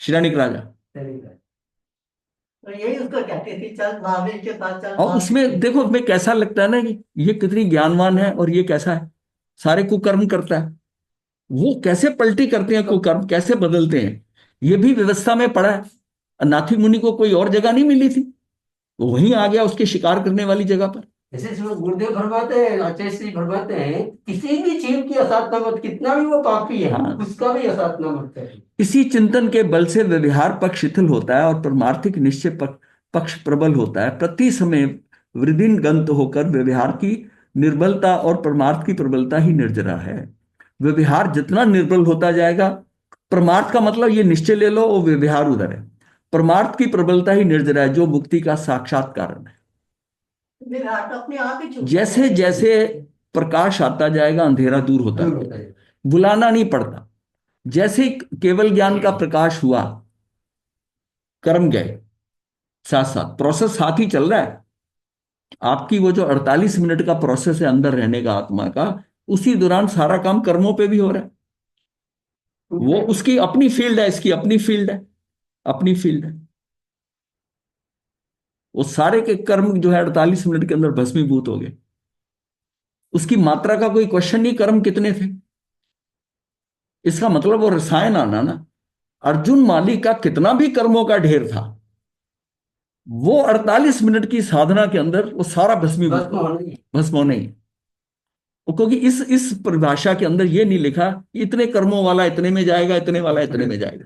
शिरानिक राजा। तो यही उसको कहते थे, चल महावीर के पास चल। और उसमें देखो, हमें कैसा लगता है ना कि ये कितनी ज्ञानवान है, और ये कैसा है, सारे कुकर्म करता है। वो कैसे पलटी करते हैं कुकर्म, कैसे बदलते हैं, ये भी व्यवस्था में पड़ा है। नाथी मुनि को कोई और जगह नहीं मिली थी, वो वहीं आ गया उसके शिकार करने वाली जगह पर। जैसे इसमें गुरुदेव फरमाते हैं, आचार्य श्री फरमाते हैं, किसी भी जीव की असाधना मत, कितना भी वो पापी है, हाँ, उसका भी असाधना मत करें। इसी चिंतन के बल से व्यवहार पक्ष शिथिल होता है और परमार्थिक निश्चय पक्ष प्रबल होता है। प्रति समय वृद्धिंगत होकर व्यवहार की निर्बलता और परमार्थ की प्रबलता ही निर्जरा है। व्यवहार जितना निर्बल होता जाएगा, परमार्थ का मतलब ये निश्चय ले लो, वो व्यवहार उधर है। परमार्थ की प्रबलता ही निर्जरा है, जो मुक्ति का साक्षात कारण है। विराट अपने आप ही छूटता जैसे है। जैसे प्रकाश आता जाएगा, अंधेरा दूर होता दूर जाएगा, होता है। बुलाना नहीं पड़ता। जैसे ही केवल ज्ञान का प्रकाश हुआ, कर्म गए, साथ साथ प्रोसेस साथ ही चल रहा है। आपकी वो जो 48 मिनट का प्रोसेस है अंदर रहने का आत्मा का, उसी दौरान सारा काम कर्मों पे भी हो रहा है। वो उसकी अपनी फील्ड है, इसकी अपनी फील्ड है, अपनी फील्ड है। वो सारे के कर्म जो है 48 मिनट के अंदर भस्मीभूत हो गए। उसकी मात्रा का कोई क्वेश्चन नहीं, कर्म कितने थे। इसका मतलब वो रसायन आना ना, अर्जुन माली का कितना भी कर्मों का ढेर था, वो 48 मिनट की साधना के अंदर वो सारा भस्मीभूत भस्म होना ही है। भस्म होने ही। क्योंकि इस परिभाषा के अंदर ये नहीं लिखा कि इतने कर्मों वाला इतने में जाएगा, इतने वाला इतने में जाएगा।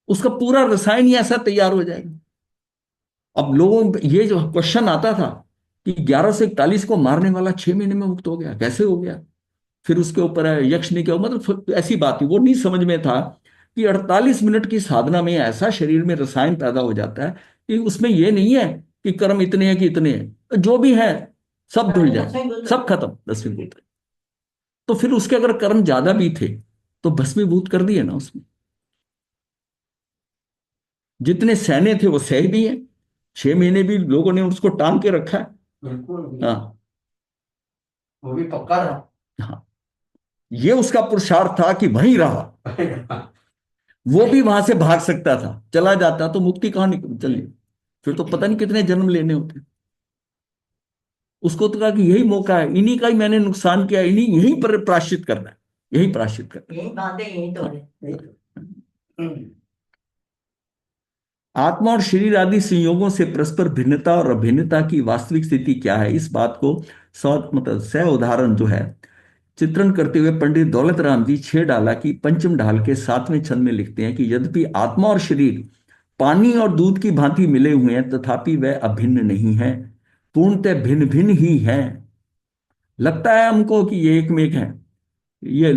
उसका पूरा रसायन ही ऐसा तैयार हो जाएगा। अब लोगों ये जो क्वेश्चन आता था कि 1141 को मारने वाला 6 महीने में मुक्त हो गया, कैसे हो गया? फिर उसके ऊपर है यक्ष ने क्या, मतलब ऐसी बात थी, वो नहीं समझ में था कि 48 मिनट की साधना में ऐसा शरीर में रसायन पैदा हो जाता है कि उसमें यह नहीं है कि कर्म इतने हैं कि इतने हैं, जो भी है सब धुल जाए, सब खत्म, भस्मीभूत। तो फिर उसके अगर कर्म ज्यादा भी थे तो भस्मीभूत कर दिए ना उसमें। जितने सहने थे वो सह भी है, 6 महीने भी लोगों ने उसको टांग के रखा है। बिल्कुल। हाँ। वो भी पक्का रहा। हाँ, ये उसका पुरुषार्थ था कि वहीं रहा। वो भी वहां से भाग सकता था, चला जाता तो मुक्ति कहां निकल चली, फिर तो पता नहीं कितने जन्म लेने होते। उसको तो कहा कि यही मौका है, इन्हीं का ही मैंने नुकसान किया, इन्हीं यहीं पर प्रायश्चित करना है, यही प्रायश्चित करना यही बातें यही तो है। है। आत्मा और शरीर आदि संयोगों से परस्पर भिन्नता और अभिन्नता की वास्तविक स्थिति क्या है, इस बात को मतलब सह उदाहरण जो है चित्रण करते हुए पंडित दौलत राम जी छह डाला की पंचम ढाल के 7वें छंद में लिखते हैं कि यद्यपि आत्मा और शरीर पानी और दूध की भांति मिले हुए हैं तथापि वह अभिन्न नहीं है, पूर्णतः भिन्न भिन्न ही है। लगता है हमको कि ये एक में एक है, ये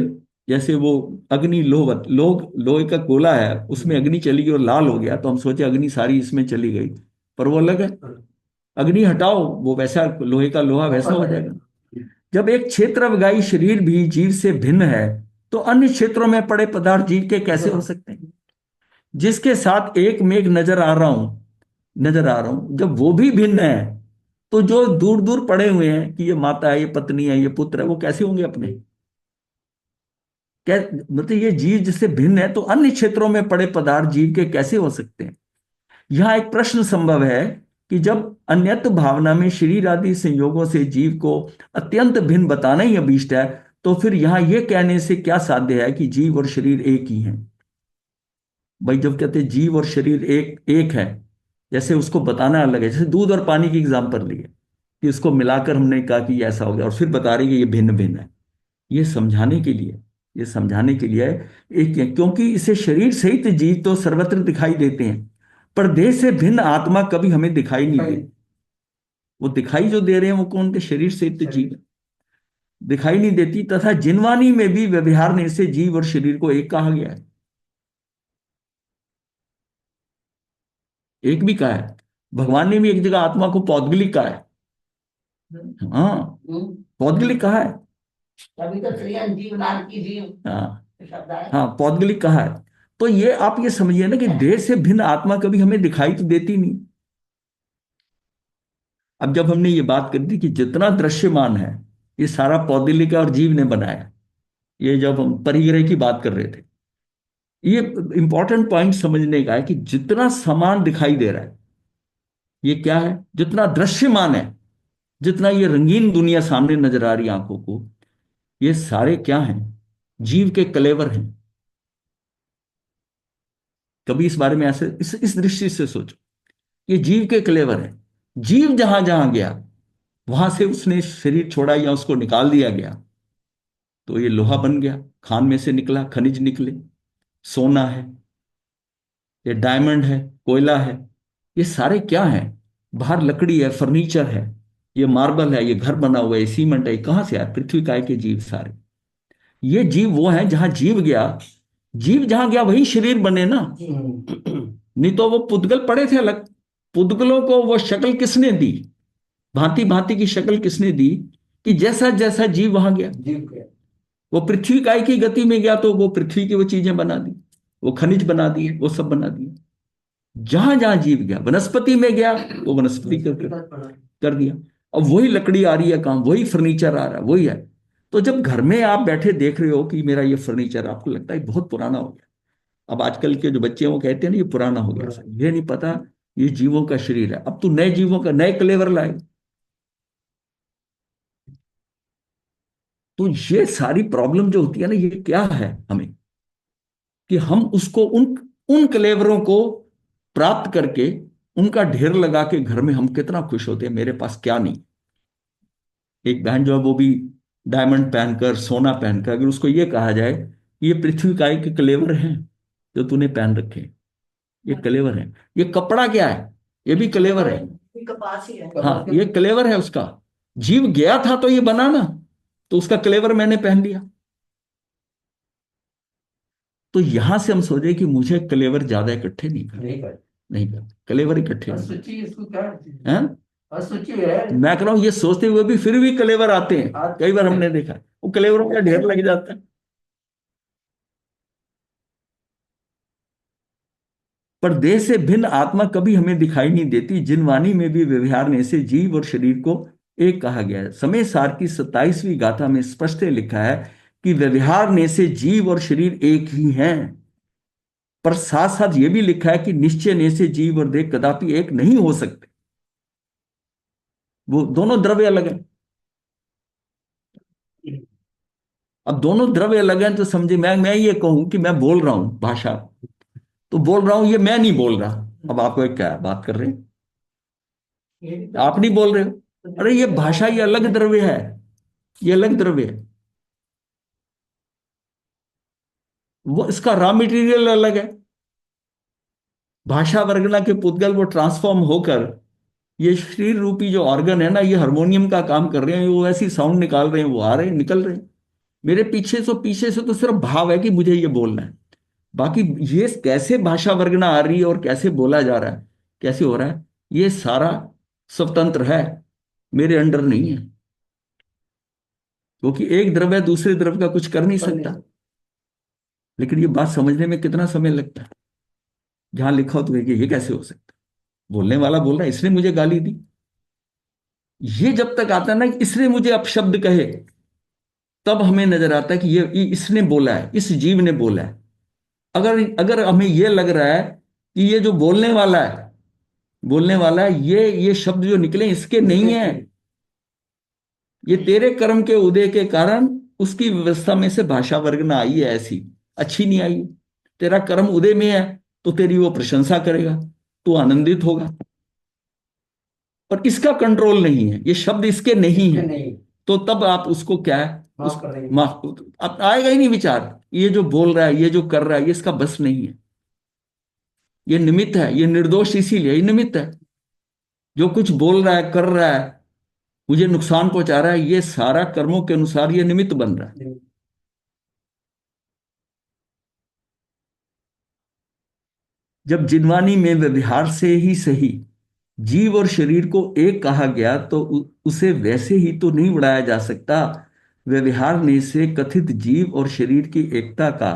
जैसे वो अग्नि लोहे का गोला है, उसमें अग्नि चली गई और लाल हो गया तो हम सोचे अग्नि सारी इसमें चली गई, पर वो अलग है। अग्नि हटाओ वो वैसा लोहे का लोहा वैसा हो जाएगा। जब एक क्षेत्र अवगाही शरीर भी जीव से भिन्न है तो अन्य क्षेत्रों में पड़े पदार्थ जीव के कैसे हो सकते हैं। जिसके साथ एक मेघ नजर आ रहा हूं, जब वो भी भिन्न है तो जो दूर दूर पड़े हुए हैं कि ये माता है, ये पत्नी है, ये पुत्र है, वो कैसे होंगे अपने। क्या मतलब ये जीव जिससे भिन्न है तो अन्य क्षेत्रों में पड़े पदार्थ जीव के कैसे हो सकते हैं। यहां एक प्रश्न संभव है कि जब अन्यत्व भावना में शरीर आदि संयोगों से जीव को अत्यंत भिन्न बताना ही अभीष्ट है, तो फिर यहां यह कहने से क्या साध्य है कि जीव और शरीर एक ही हैं। भाई जब कहते हैं जीव और शरीर एक एक है, जैसे उसको बताना अलग है, जैसे दूध और पानी की एग्जांपल लिए कि उसको मिलाकर हमने कहा कि ये ऐसा हो गया और फिर बता रहे कि ये भिन्न भिन्न है। ये समझाने के लिए ये समझाने के लिए एक, क्योंकि इसे शरीर सहित जीव तो सर्वत्र दिखाई देते हैं, पर देह से भिन्न आत्मा कभी हमें दिखाई नहीं देती। वो दिखाई जो दे रहे हैं वो कौन के शरीर सहित जीव दिखाई नहीं देती, तथा जिनवानी में भी व्यवहारने से जीव और शरीर को एक कहा गया है। एक भी कहा है, भगवान ने भी एक जगह आत्मा को पौद्गलिक कहा है। हाँ, पौद्गलिक कहा है। तभी तो श्रेयन जीव नाम की जीव हाँ शब्द है। हाँ, पौद्गलिक कहा है। तो ये आप ये समझिए ना कि देह से भिन्न आत्मा कभी हमें दिखाई तो देती नहीं। अब जब हमने ये बात कर दी कि जितना दृश्यमान है ये सारा पौद्गलिक और जीव ने बनाया, ये जब हम परिग्रह की बात कर रहे थे, ये इंपॉर्टेंट पॉइंट समझने का है कि जितना समान दिखाई दे रहा है ये क्या है, जितना दृश्यमान है, जितना ये रंगीन दुनिया सामने नजर आ रही है आंखों को, ये सारे क्या हैं, जीव के कलेवर हैं। कभी इस बारे में ऐसे इस दृष्टि से सोचो, ये जीव के कलेवर है। जीव जहां जहां गया वहां से उसने शरीर छोड़ा या उसको निकाल दिया गया तो ये लोहा बन गया, खान में से निकला, खनिज निकले, सोना है, ये डायमंड है, कोयला है, ये सारे क्या है, बाहर लकड़ी है, फर्नीचर है, ये मार्बल है, ये घर बना हुआ है, सीमेंट है, कहां से आया, पृथ्वी काय के जीव सारे। ये जीव वो है जहां जीव गया, जीव जहां गया वही शरीर बने ना। नहीं तो वो पुद्गल पड़े थे अलग। पुद्गलों को वो शक्ल किसने दी, भांति भांति की शक्ल किसने दी, कि जैसा जैसा जीव वहां गया। जीव के वो पृथ्वी काय की गति में गया तो वो पृथ्वी की वो चीजें बना दी, वो खनिज बना दिए, वो सब बना दिए। जहां जहां जीव गया, वनस्पति में गया वो वनस्पति कर दिया। अब वही लकड़ी आ रही है काम, वही फर्नीचर आ रहा है, वही है। तो जब घर में आप बैठे देख रहे हो कि मेरा ये फर्नीचर, आपको लगता है बहुत पुराना हो गया। अब आजकल के जो बच्चे हैं वो कहते हैं ना ये पुराना हो गया, ये नहीं पता ये जीवों का शरीर है। अब तू नए जीवों का नए कलेवर लाए। तो ये सारी प्रॉब्लम जो होती है ना, ये क्या है हमें, कि हम उसको उन उन कलेवरों को प्राप्त करके उनका ढेर लगा के घर में हम कितना खुश होते हैं, मेरे पास क्या नहीं। एक बहन जो है वो भी डायमंड पहनकर, सोना पहनकर, अगर उसको ये कहा जाए ये पृथ्वी काय के कलेवर हैं जो तूने पहन रखे, ये कलेवर है। ये कपड़ा क्या है, ये भी कलेवर है। कपास ही है। हाँ, ये कलेवर है उसका। जीव गया था तो ये बना ना, तो उसका कलेवर मैंने पहन लिया। तो यहां से हम सोचे कि मुझे कलेवर ज्यादा इकट्ठे नहीं करना, नहीं कर नहीं करना कलेवर इकट्ठे नहीं असुचि इसको क्या हैं। असुचि है। मैं कह रहा हूं ये सोचते हुए भी फिर भी कलेवर आते हैं, कई बार आते हमने देखा है, वो कलेवरों का ढेर लग जाता है। पर देह से भिन्न आत्मा कभी हमें दिखाई नहीं देती। जिनवाणी में भी व्यवहार ने से जीव और शरीर को एक कहा गया है। समय सार की 27वीं गाथा में स्पष्ट लिखा है कि व्यवहार ने से जीव और शरीर एक ही हैं। पर साथ साथ यह भी लिखा है कि निश्चय ने से जीव और देह कदापि एक नहीं हो सकते, वो दोनों द्रव्य अलग है। अब दोनों द्रव्य अलग हैं तो समझे, मैं ये कहूं कि मैं बोल रहा हूं भाषा, तो बोल रहा हूं ये मैं नहीं बोल रहा। अब आपको एक क्या बात कर रहे हैं, ये भी आप नहीं बोल रहे हो। अरे ये भाषा, ये अलग द्रव्य है, ये अलग द्रव्य है, वो इसका रॉ मटेरियल अलग है। भाषा वर्गना के पुद्गल वो ट्रांसफॉर्म होकर ये शरीर रूपी जो ऑर्गन है ना, ये हारमोनियम का काम कर रहे हैं, वो ऐसी साउंड निकाल रहे हैं, वो आ रहे हैं, निकल रहे हैं। मेरे पीछे से तो सिर्फ भाव है कि मुझे ये बोलना है। बाकी ये कैसे भाषा वर्गना आ रही है और कैसे बोला जा रहा है, कैसे हो रहा है, ये सारा स्वतंत्र है, मेरे अंडर नहीं है। क्योंकि एक द्रव्य दूसरे द्रव्य का कुछ कर नहीं सकता। लेकिन ये बात समझने में कितना समय लगता है। जहां लिखा हो तो ये कैसे हो सकता है, बोलने वाला बोल रहा है इसने मुझे गाली दी, ये जब तक आता है ना कि इसने मुझे अपशब्द कहे, तब हमें नजर आता है कि ये इसने बोला है, इस जीव ने बोला है। अगर अगर हमें ये लग रहा है कि ये जो बोलने वाला है, बोलने वाला है, ये शब्द जो निकले इसके नहीं है, ये तेरे कर्म के उदय के कारण उसकी व्यवस्था में से भाषा वर्गना आई है, ऐसी अच्छी नहीं आई। तेरा कर्म उदय में है तो तेरी वो प्रशंसा करेगा, तू आनंदित होगा। पर इसका कंट्रोल नहीं है, ये शब्द इसके नहीं है, नहीं तो तब आप उसको क्या है, उस माफ कर देंगे। माफ, अब आएगा ही नहीं विचार, ये जो बोल रहा है, ये जो कर रहा है, ये इसका बस नहीं है, ये निमित्त है, ये निर्दोष इसीलिए ये निमित्त है। जो कुछ बोल रहा है, कर रहा है, मुझे नुकसान पहुंचा रहा है, ये सारा कर्मों के अनुसार ये निमित्त बन रहा है। जब जिनवानी में व्यवहार से ही सही जीव और शरीर को एक कहा गया तो उसे वैसे ही तो नहीं उड़ाया जा सकता। व्यवहार ने से कथित जीव और शरीर की एकता का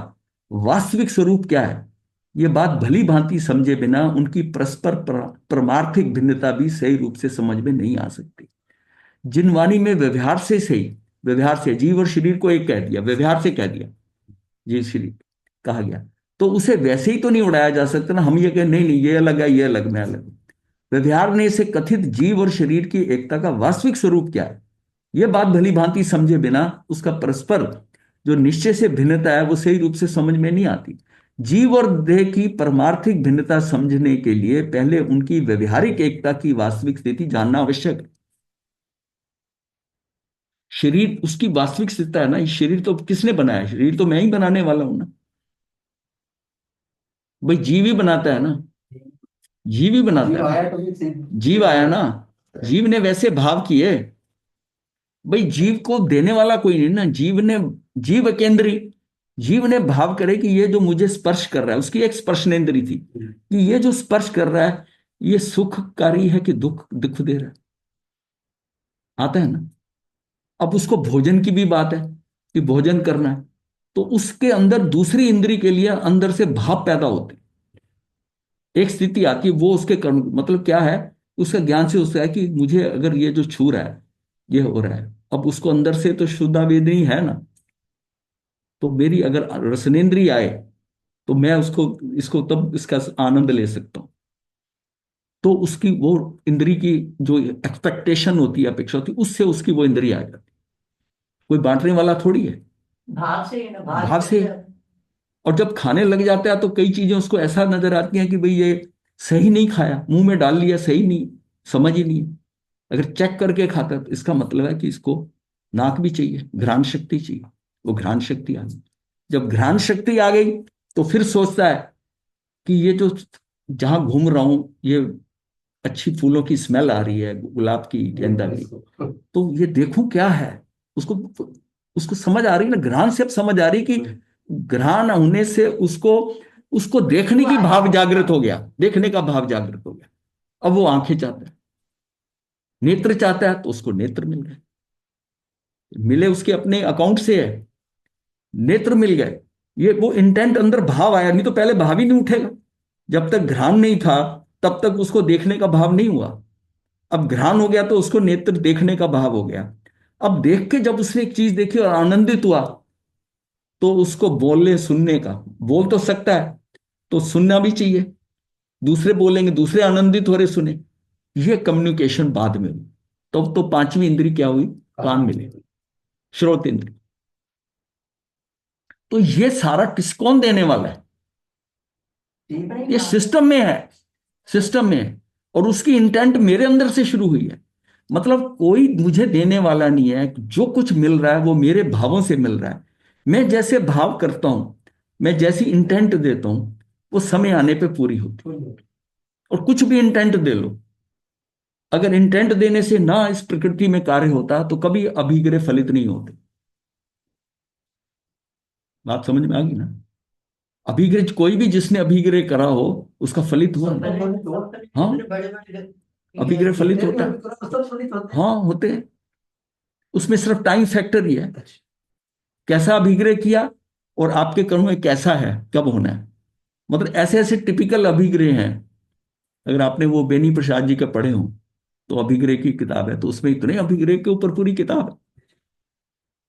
वास्तविक स्वरूप क्या है, ये बात भली भांति समझे बिना उनकी परस्पर परमार्थिक भिन्नता भी सही रूप से समझ में नहीं आ सकती। जिनवाणी में व्यवहार से सही, व्यवहार से जीव और शरीर को एक कह दिया, व्यवहार से कह दिया, जीव शरीर कहा गया, तो उसे वैसे ही तो नहीं उड़ाया जा सकता ना। हम ये कहें नहीं नहीं ये अलग है, ये अलग, मैं अलग। व्यवहार ने इसे कथित जीव और शरीर की एकता का वास्तविक स्वरूप क्या है, यह बात भली भांति समझे बिना उसका परस्पर जो निश्चय से भिन्नता है वो सही रूप से समझ में नहीं आती। जीव और देह की परमार्थिक भिन्नता समझने के लिए पहले उनकी व्यवहारिक एकता की वास्तविक स्थिति जानना आवश्यक है। शरीर उसकी वास्तविक स्थिति है ना, ये शरीर तो किसने बनाया, शरीर तो मैं ही बनाने वाला हूं ना। भाई जीव ही बनाता है ना, जीव ही बनाता जीव है ना, आया तो फिर जीव आया ना, जीव ने वैसे भाव किए। भाई जीव को देने वाला कोई नहीं ना, जीव ने, जीव केंद्री, जीव ने भाव करे कि ये जो मुझे स्पर्श कर रहा है, उसकी एक स्पर्शनेंद्री थी कि ये जो स्पर्श कर रहा है ये सुखकारी है कि दुख दुख दे रहा है, आता है ना। अब उसको भोजन की भी बात है कि भोजन करना है, तो उसके अंदर दूसरी इंद्री के लिए अंदर से भाव पैदा होते, एक स्थिति आती है, वो उसके कर्म मतलब क्या है, उसका ज्ञान से उसका है कि मुझे अगर ये जो छू रहा है, ये हो रहा है, अब उसको अंदर से तो शुद्धावेदनी है ना, तो मेरी अगर रसनेन्द्रिय आए तो मैं उसको इसको तब इसका आनंद ले सकता हूं। तो उसकी वो इंद्री की जो एक्सपेक्टेशन होती है, अपेक्षा होती है, उससे उसकी वो इंद्री आ जाती। कोई बांटने वाला थोड़ी है, भाव से ही ना भाव से। और जब खाने लग जाता है तो कई चीजें उसको ऐसा नजर आती हैं कि भाई ये सही नहीं खाया, मुंह में डाल लिया, सही नहीं, समझ ही नहीं। अगर चेक करके खाता है तो इसका मतलब है कि इसको नाक भी चाहिए, घ्राण शक्ति चाहिए, वो घ्राण शक्ति आ गई। जब घ्राण शक्ति आ गई तो फिर सोचता है कि ये जो जहां घूम रहा हूं, ये अच्छी फूलों की स्मेल आ रही है, गुलाब की, गेंदा की, तो ये देखूं क्या है। उसको उसको समझ आ रही है ना, घ्राण से अब समझ आ रही कि घ्राण होने से उसको उसको देखने की भाव जागृत हो गया, देखने का भाव जागृत हो गया। अब वो आंखें चाहता है, नेत्र चाहता है, तो उसको नेत्र मिल गए, मिले उसके अपने अकाउंट से है, नेत्र मिल गए। ये वो इंटेंट अंदर भाव आया, नहीं तो पहले भाव ही नहीं उठेगा। जब तक घ्राण नहीं था तब तक उसको देखने का भाव नहीं हुआ। अब घ्राण हो गया तो उसको नेत्र देखने का भाव हो गया। अब देख के जब उसने एक चीज देखी और आनंदित हुआ, तो उसको बोलने सुनने का, बोल तो सकता है तो सुनना भी चाहिए, दूसरे बोलेंगे, दूसरे आनंदित हो रहे सुने, ये कम्युनिकेशन बाद में हुई। तो पांचवी इंद्री क्या हुई? कान मिले, श्रोत इंद्री। तो ये सारा किस कौन देने वाला है? ये सिस्टम में है, सिस्टम में है। और उसकी इंटेंट मेरे अंदर से शुरू हुई है। मतलब कोई मुझे देने वाला नहीं है, जो कुछ मिल रहा है वो मेरे भावों से मिल रहा है। मैं जैसे भाव करता हूं, मैं जैसी इंटेंट देता हूं, वो समय आने पे पूरी होती है। और कुछ भी इंटेंट दे लो, अगर इंटेंट देने से ना इस प्रकृति में कार्य होता तो कभी अभिग्रह फलित नहीं होते। बात समझ में आ गई ना? अभिग्रह कोई भी जिसने अभिग्रह करा हो उसका फलित हुआ है। हाँ, अभिग्रह फलित होता है, हाँ होते हैं। उसमें सिर्फ टाइम फैक्टर ही है, कैसा अभिग्रह किया और आपके कर्म में कैसा है, कब होना है। मतलब ऐसे ऐसे टिपिकल अभिग्रह हैं। अगर आपने वो बेनी प्रसाद जी का पढ़े हो, तो अभिग्रह की किताब है, तो उसमें इतने अभिग्रह के ऊपर पूरी किताब है।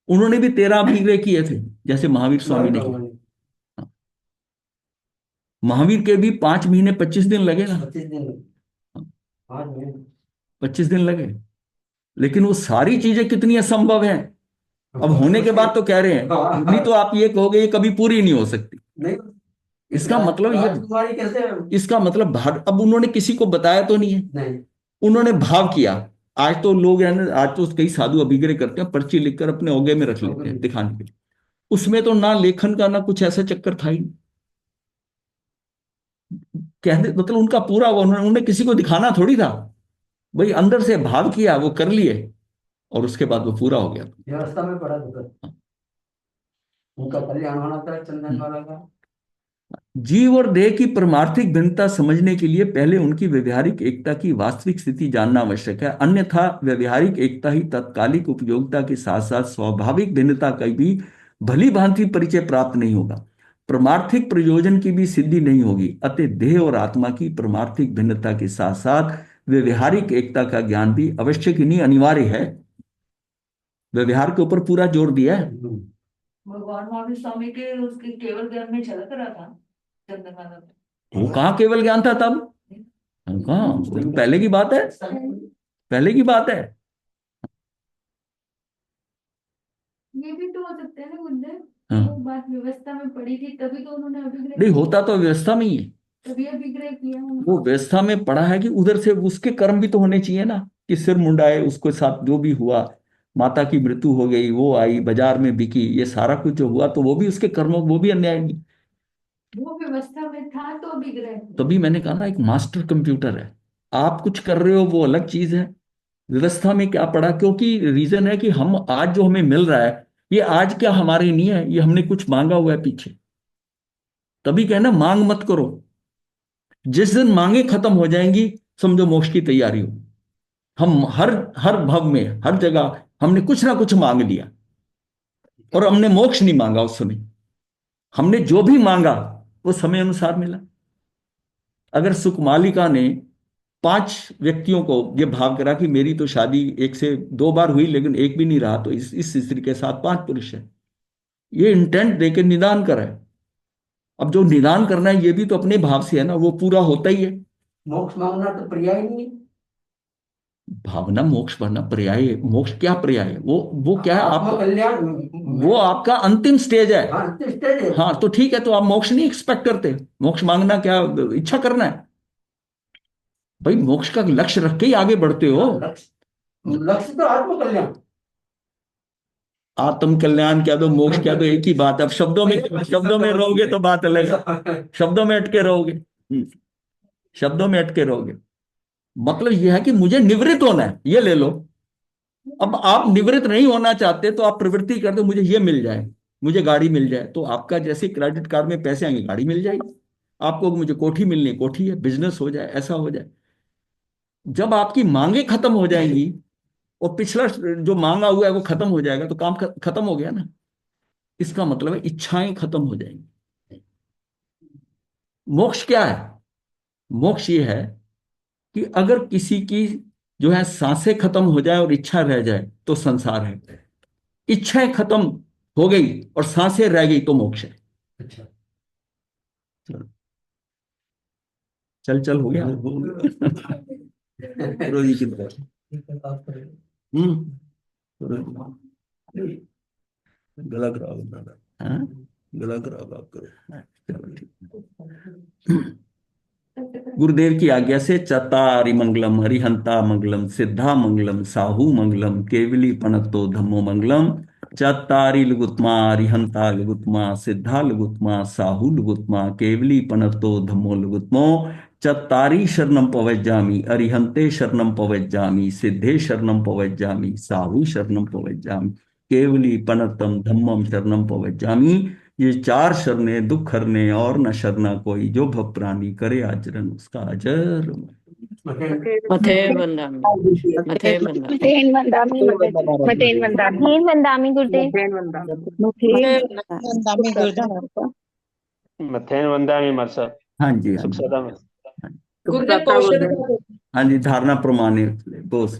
उन्होंने भी 13 अभिग्रह किए थे, जैसे महावीर स्वामी ने किया। महावीर के भी 5 महीने 25 दिन लगे ना, 25 दिन लगे। लेकिन वो सारी चीजें कितनी असंभव हैं, अब होने के बाद तो कह रहे हैं, नहीं तो आप ये कहोगे ये कभी पूरी नहीं हो सकती। इसका मतलब ये, इसका मतलब अब उन्होंने किसी को बताया तो नहीं है, उन्होंने भाव किया। आज तो लोग है ना, आज तो कई साधु अभिग्रह करते हैं, पर्ची लिखकर अपने ओगे में रख लेते हैं दिखाने के लिए। उसमें तो ना लेखन का ना कुछ ऐसा चक्कर था ही नहीं। कहते मतलब उनका पूरा उन्होंने किसी को दिखाना थोड़ी था, भाई अंदर से भाव किया, वो कर लिए, और उसके बाद वो पूरा हो गया। व्यवस्था में पड़ा था, उनका कल्याण होना था चंदन वाला का। जीव और देह की परमार्थिक भिन्नता समझने के लिए पहले उनकी व्यवहारिक एकता की वास्तविक स्थिति जानना आवश्यक है, अन्यथा व्यवहारिक एकता ही तात्कालिक उपयोगिता के साथ साथ स्वाभाविक भिन्नता का भी भली भांति परिचय प्राप्त नहीं होगा, परमार्थिक प्रयोजन की भी सिद्धि नहीं होगी। अतः देह और आत्मा की परमार्थिक भिन्नता के साथ साथ व्यवहारिक एकता का ज्ञान भी आवश्यक ही नहीं, अनिवार्य है। व्यवहार के ऊपर पूरा जोर दिया है। भगवान महावीर स्वामी के उसके केवल ज्ञान में झलक रहा था चंद्रमाना में। वो कहाँ केवल ज्ञान था तब, कहाँ, वो तो पहले की बात है, पहले की बात है। ये भी तो हो सकता है ना मुद्दे, हाँ, वो बात व्यवस्था में पड़ी थी तभी तो उन्होंने अभिग्रह नहीं किया, होता तो व्यवस्था में ही है। तभी अभिग्रह किया वो उन्होंने। व्यवस्था में पड़ा है कि उधर से उसके कर्म भी तो होने चाहिए ना, कि सिर मुंडाए, उसके साथ जो भी हुआ, माता की मृत्यु हो गई, वो आई बाजार में बिकी, ये सारा कुछ जो हुआ तो वो भी उसके कर्मों, वो भी अन्याय नहीं। वो व्यवस्था में था तो अभिग्रह किया। तभी मैंने कहा ना, एक मास्टर कंप्यूटर है, आप कुछ कर रहे हो वो अलग चीज है। व्यवस्था में क्या पड़ा, क्योंकि रीजन है कि हम आज जो हमें मिल रहा है, ये आज क्या हमारे नहीं है, ये हमने कुछ मांगा हुआ है पीछे। तभी कहना मांग मत करो, जिस दिन मांगे खत्म हो जाएंगी समझो मोक्ष की तैयारी हो। हम हर हर भव में हर जगह हमने कुछ ना कुछ मांग लिया, और हमने मोक्ष नहीं मांगा उस समय। हमने जो भी मांगा वो समय अनुसार मिला। अगर सुकमालिका ने 5 व्यक्तियों को ये भाव करा कि मेरी तो शादी 1 से 2 बार हुई लेकिन एक भी नहीं रहा, तो इस स्त्री के साथ 5 पुरुष है, ये इंटेंट देके निदान करा है। अब जो निदान करना है ये भी तो अपने भाव से है ना, वो पूरा होता ही है। मोक्ष मांगना तो पर्याय नहीं है। भावना मोक्ष भरना पर्याय है। मोक्ष क्या पर्याय है? वो क्या है आत्मा आप, कल्याण, वो आपका अंतिम स्टेज है। हाँ अंतिम स्टेज है। हाँ तो ठीक है, तो आप मोक्ष नहीं एक्सपेक्ट करते? मोक्ष मांगना क्या इच्छा करना है? भाई मोक्ष का लक्ष्य रख के ही आगे बढ़ते हो। हाँ, लक्ष्य लक्ष्य तो आत्म कल्याण। आत्म कल्याण क्या दो, मोक्ष क्या दो, एक ही बात है। अब शब्दों में रहोगे तो बात अलग है, शब्दों में अटके रहोगे। शब्दों में अटके रहोगे। मतलब यह है कि मुझे निवृत्त होना है, ये ले लो। अब आप निवृत्त नहीं होना चाहते तो आप प्रवृत्ति कर दो मुझे ये मिल जाए, मुझे गाड़ी मिल जाए, तो आपका जैसे क्रेडिट कार्ड में पैसे आएंगे गाड़ी मिल जाएगी। आपको मुझे कोठी मिलनी है, कोठी है, बिजनेस हो जाए, ऐसा हो जाए। जब आपकी मांगे खत्म हो जाएंगी और पिछला जो मांगा हुआ है वो खत्म हो जाएगा, तो काम खत्म हो गया ना। इसका मतलब है इच्छाएं खत्म हो जाएंगी। मोक्ष क्या है? मोक्ष ये है कि अगर किसी की जो है सांसें खत्म हो जाए और इच्छा रह जाए तो संसार है। इच्छाएं खत्म हो गई और सांसें रह गई तो मोक्ष है। अच्छा। चल चल हो गया, हो गया। रोजी की तरह। गला खराब होता था, हाँ? गला खराब आप करो, चलो ठीक। गुरुदेव की आज्ञा से चतारि मंगलम अरिहंता मंगलम सिद्धा मंगलम साहू मंगलम केवली पनतो धम्मो मंगलम। चतारि लुगुत्मा अरिहंता लुगुत्मा सिद्धा लुगुत्मा साहू लुगुत्मा केवली पनतो धम्मो लुगुत्मो। चत्तारि शरणम पवज्जामि अरिहंते शरणम पवज्जामि सिद्धे शरणम पवज्जामि साहू शरणम पवज्जामि केवली पनतम धम्मम शरणम पवज्जामि। ये चार शरणें दुख हरने और न शरणा कोई, जो भव प्राणी करे आचरण उसका अजर। मथे वंदामी मथे वंदामी मथेन वंदामी मथेन वंदामी मथेन वंदामी गुरुदेव मथेन वंदामी गुरुदेव मथेन वंदामी मरसा हाँ जी, हाँ सुख जी, सदा में। गुरुदेव पोषण हाँ जी, धारणा प्रमाणित बोस